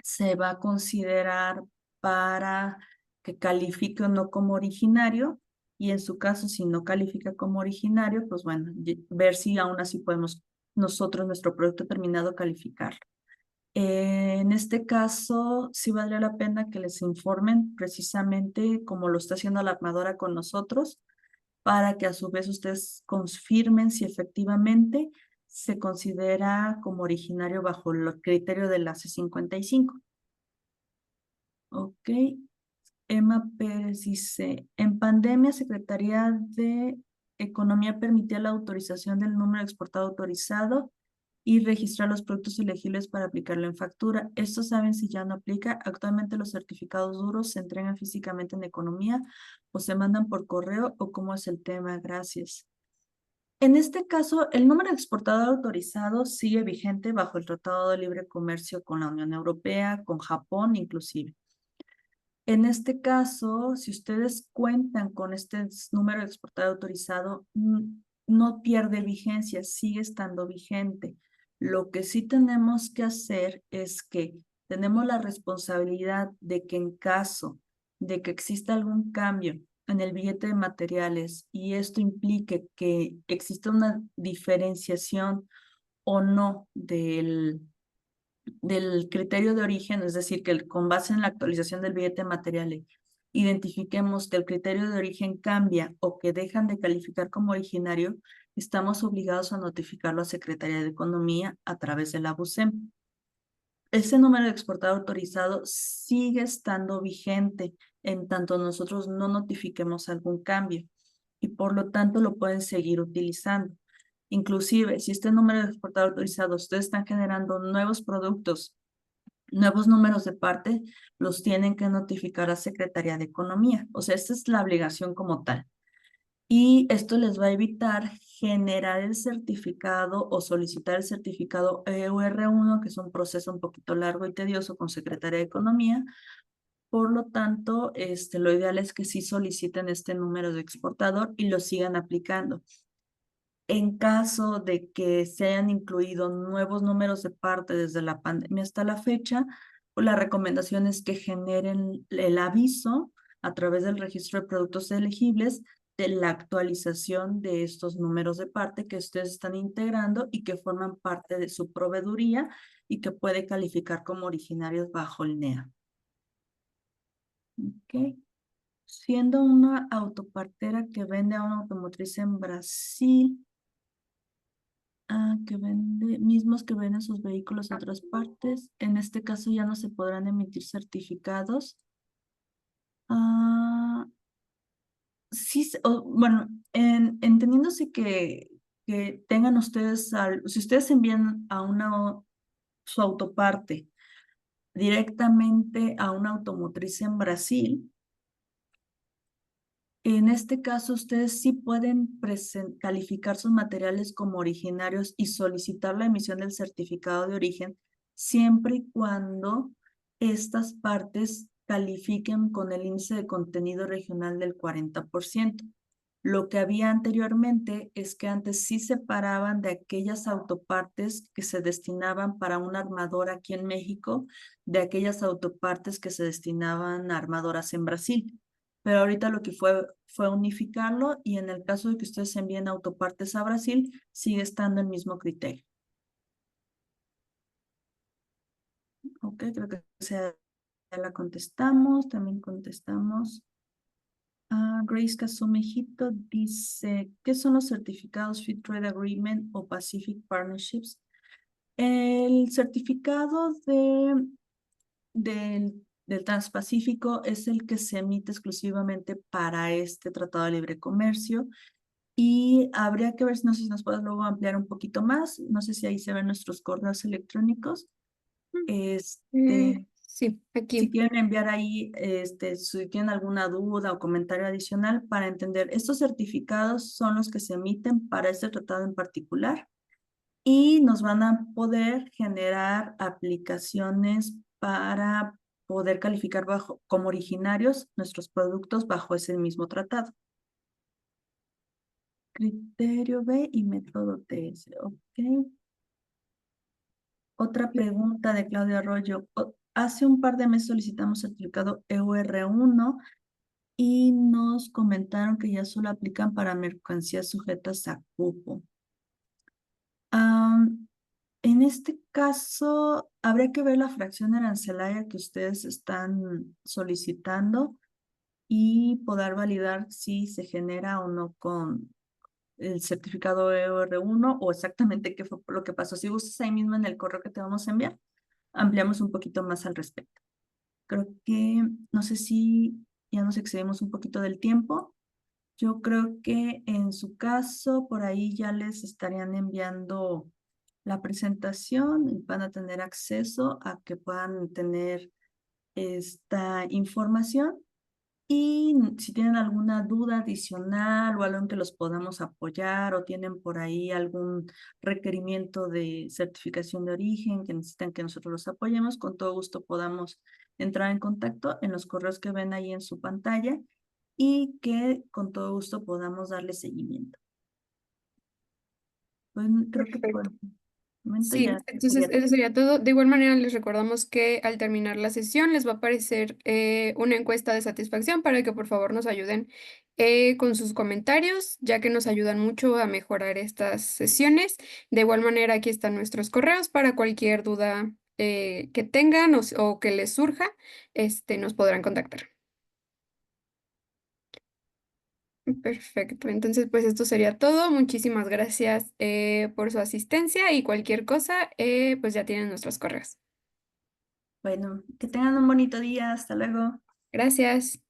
se va a considerar para que califique o no como originario, y en su caso, si no califica como originario, pues bueno, ver si aún así podemos nosotros, nuestro producto terminado, calificarlo. En este caso, sí valdría la pena que les informen precisamente como lo está haciendo la armadora con nosotros, para que a su vez ustedes confirmen si efectivamente se considera como originario bajo el criterio del AC55. Ok. Emma Pérez dice, en pandemia, Secretaría de Economía permitía la autorización del número exportado autorizado y registrar los productos elegibles para aplicarlo en factura. ¿Estos saben si ya no aplica? Actualmente los certificados duros se entregan físicamente en economía o se mandan por correo, o cómo es el tema. Gracias. En este caso, el número de exportador autorizado sigue vigente bajo el Tratado de Libre Comercio con la Unión Europea, con Japón inclusive. En este caso, si ustedes cuentan con este número de exportador autorizado, no pierde vigencia, sigue estando vigente. Lo que sí tenemos que hacer es que tenemos la responsabilidad de que en caso de que exista algún cambio en el billete de materiales y esto implique que exista una diferenciación o no del criterio de origen, es decir, que con base en la actualización del billete material identifiquemos que el criterio de origen cambia o que dejan de calificar como originario, estamos obligados a notificarlo a Secretaría de Economía a través de la BUSEM. Ese número de exportador autorizado sigue estando vigente en tanto nosotros no notifiquemos algún cambio y por lo tanto lo pueden seguir utilizando. Inclusive, si este número de exportador autorizado, ustedes están generando nuevos productos, nuevos números de parte, los tienen que notificar a Secretaría de Economía. O sea, esta es la obligación como tal. Y esto les va a evitar generar el certificado o solicitar el certificado EUR1, que es un proceso un poquito largo y tedioso con Secretaría de Economía. Por lo tanto, lo ideal es que sí soliciten este número de exportador y lo sigan aplicando. En caso de que se hayan incluido nuevos números de parte desde la pandemia hasta la fecha, pues la recomendación es que generen el aviso a través del registro de productos elegibles de la actualización de estos números de parte que ustedes están integrando y que forman parte de su proveeduría y que puede calificar como originarios bajo el NEA. Ok. Siendo una autopartera que vende a una automotriz en Brasil, mismos que venden sus vehículos a otras partes, en este caso ya no se podrán emitir certificados. Sí, bueno, entendiéndose que tengan ustedes, si ustedes envían a su autoparte directamente a una automotriz en Brasil, en este caso, ustedes sí pueden calificar sus materiales como originarios y solicitar la emisión del certificado de origen siempre y cuando estas partes califiquen con el índice de contenido regional del 40%. Lo que había anteriormente es que antes sí separaban de aquellas autopartes que se destinaban para una armadora aquí en México, de aquellas autopartes que se destinaban a armadoras en Brasil. Pero ahorita lo que fue unificarlo y en el caso de que ustedes envíen autopartes a Brasil, sigue estando el mismo criterio. Ok, creo que ya la contestamos. También contestamos. Grace Casumejito dice, ¿qué son los certificados Free Trade Agreement o Pacific Partnerships? El certificado del Transpacífico es el que se emite exclusivamente para este Tratado de Libre Comercio y habría que ver, no sé si nos puedes luego ampliar un poquito más, no sé si ahí se ven nuestros correos electrónicos. Sí, Si aquí. quieren enviar ahí, si tienen alguna duda o comentario adicional para entender, estos certificados son los que se emiten para este tratado en particular y nos van a poder generar aplicaciones para poder calificar como originarios nuestros productos bajo ese mismo tratado. Criterio B y método TS, ok. Otra pregunta de Claudia Arroyo. Hace un par de meses solicitamos certificado EUR1 y nos comentaron que ya solo aplican para mercancías sujetas a cupo. En este caso, habría que ver la fracción arancelaria que ustedes están solicitando y poder validar si se genera o no con el certificado EUR1 o exactamente qué fue lo que pasó. Si gustas ahí mismo en el correo que te vamos a enviar, ampliamos un poquito más al respecto. Creo que, no sé si ya nos excedimos un poquito del tiempo. Yo creo que en su caso, por ahí ya les estarían enviando la presentación y van a tener acceso a que puedan tener esta información. Y si tienen alguna duda adicional o algo en que los podamos apoyar o tienen por ahí algún requerimiento de certificación de origen que necesitan que nosotros los apoyemos, con todo gusto podamos entrar en contacto en los correos que ven ahí en su pantalla y que con todo gusto podamos darle seguimiento. Pues creo que por Perfecto. el momento Sí, ya entonces sería eso sería todo. De igual manera, les recordamos que al terminar la sesión les va a aparecer una encuesta de satisfacción para que por favor nos ayuden con sus comentarios, ya que nos ayudan mucho a mejorar estas sesiones. De igual manera, aquí están nuestros correos para cualquier duda que tengan o que les surja, nos podrán contactar. Perfecto, entonces pues esto sería todo. Muchísimas gracias por su asistencia y cualquier cosa, pues ya tienen nuestros correos. Bueno, que tengan un bonito día. Hasta luego. Gracias.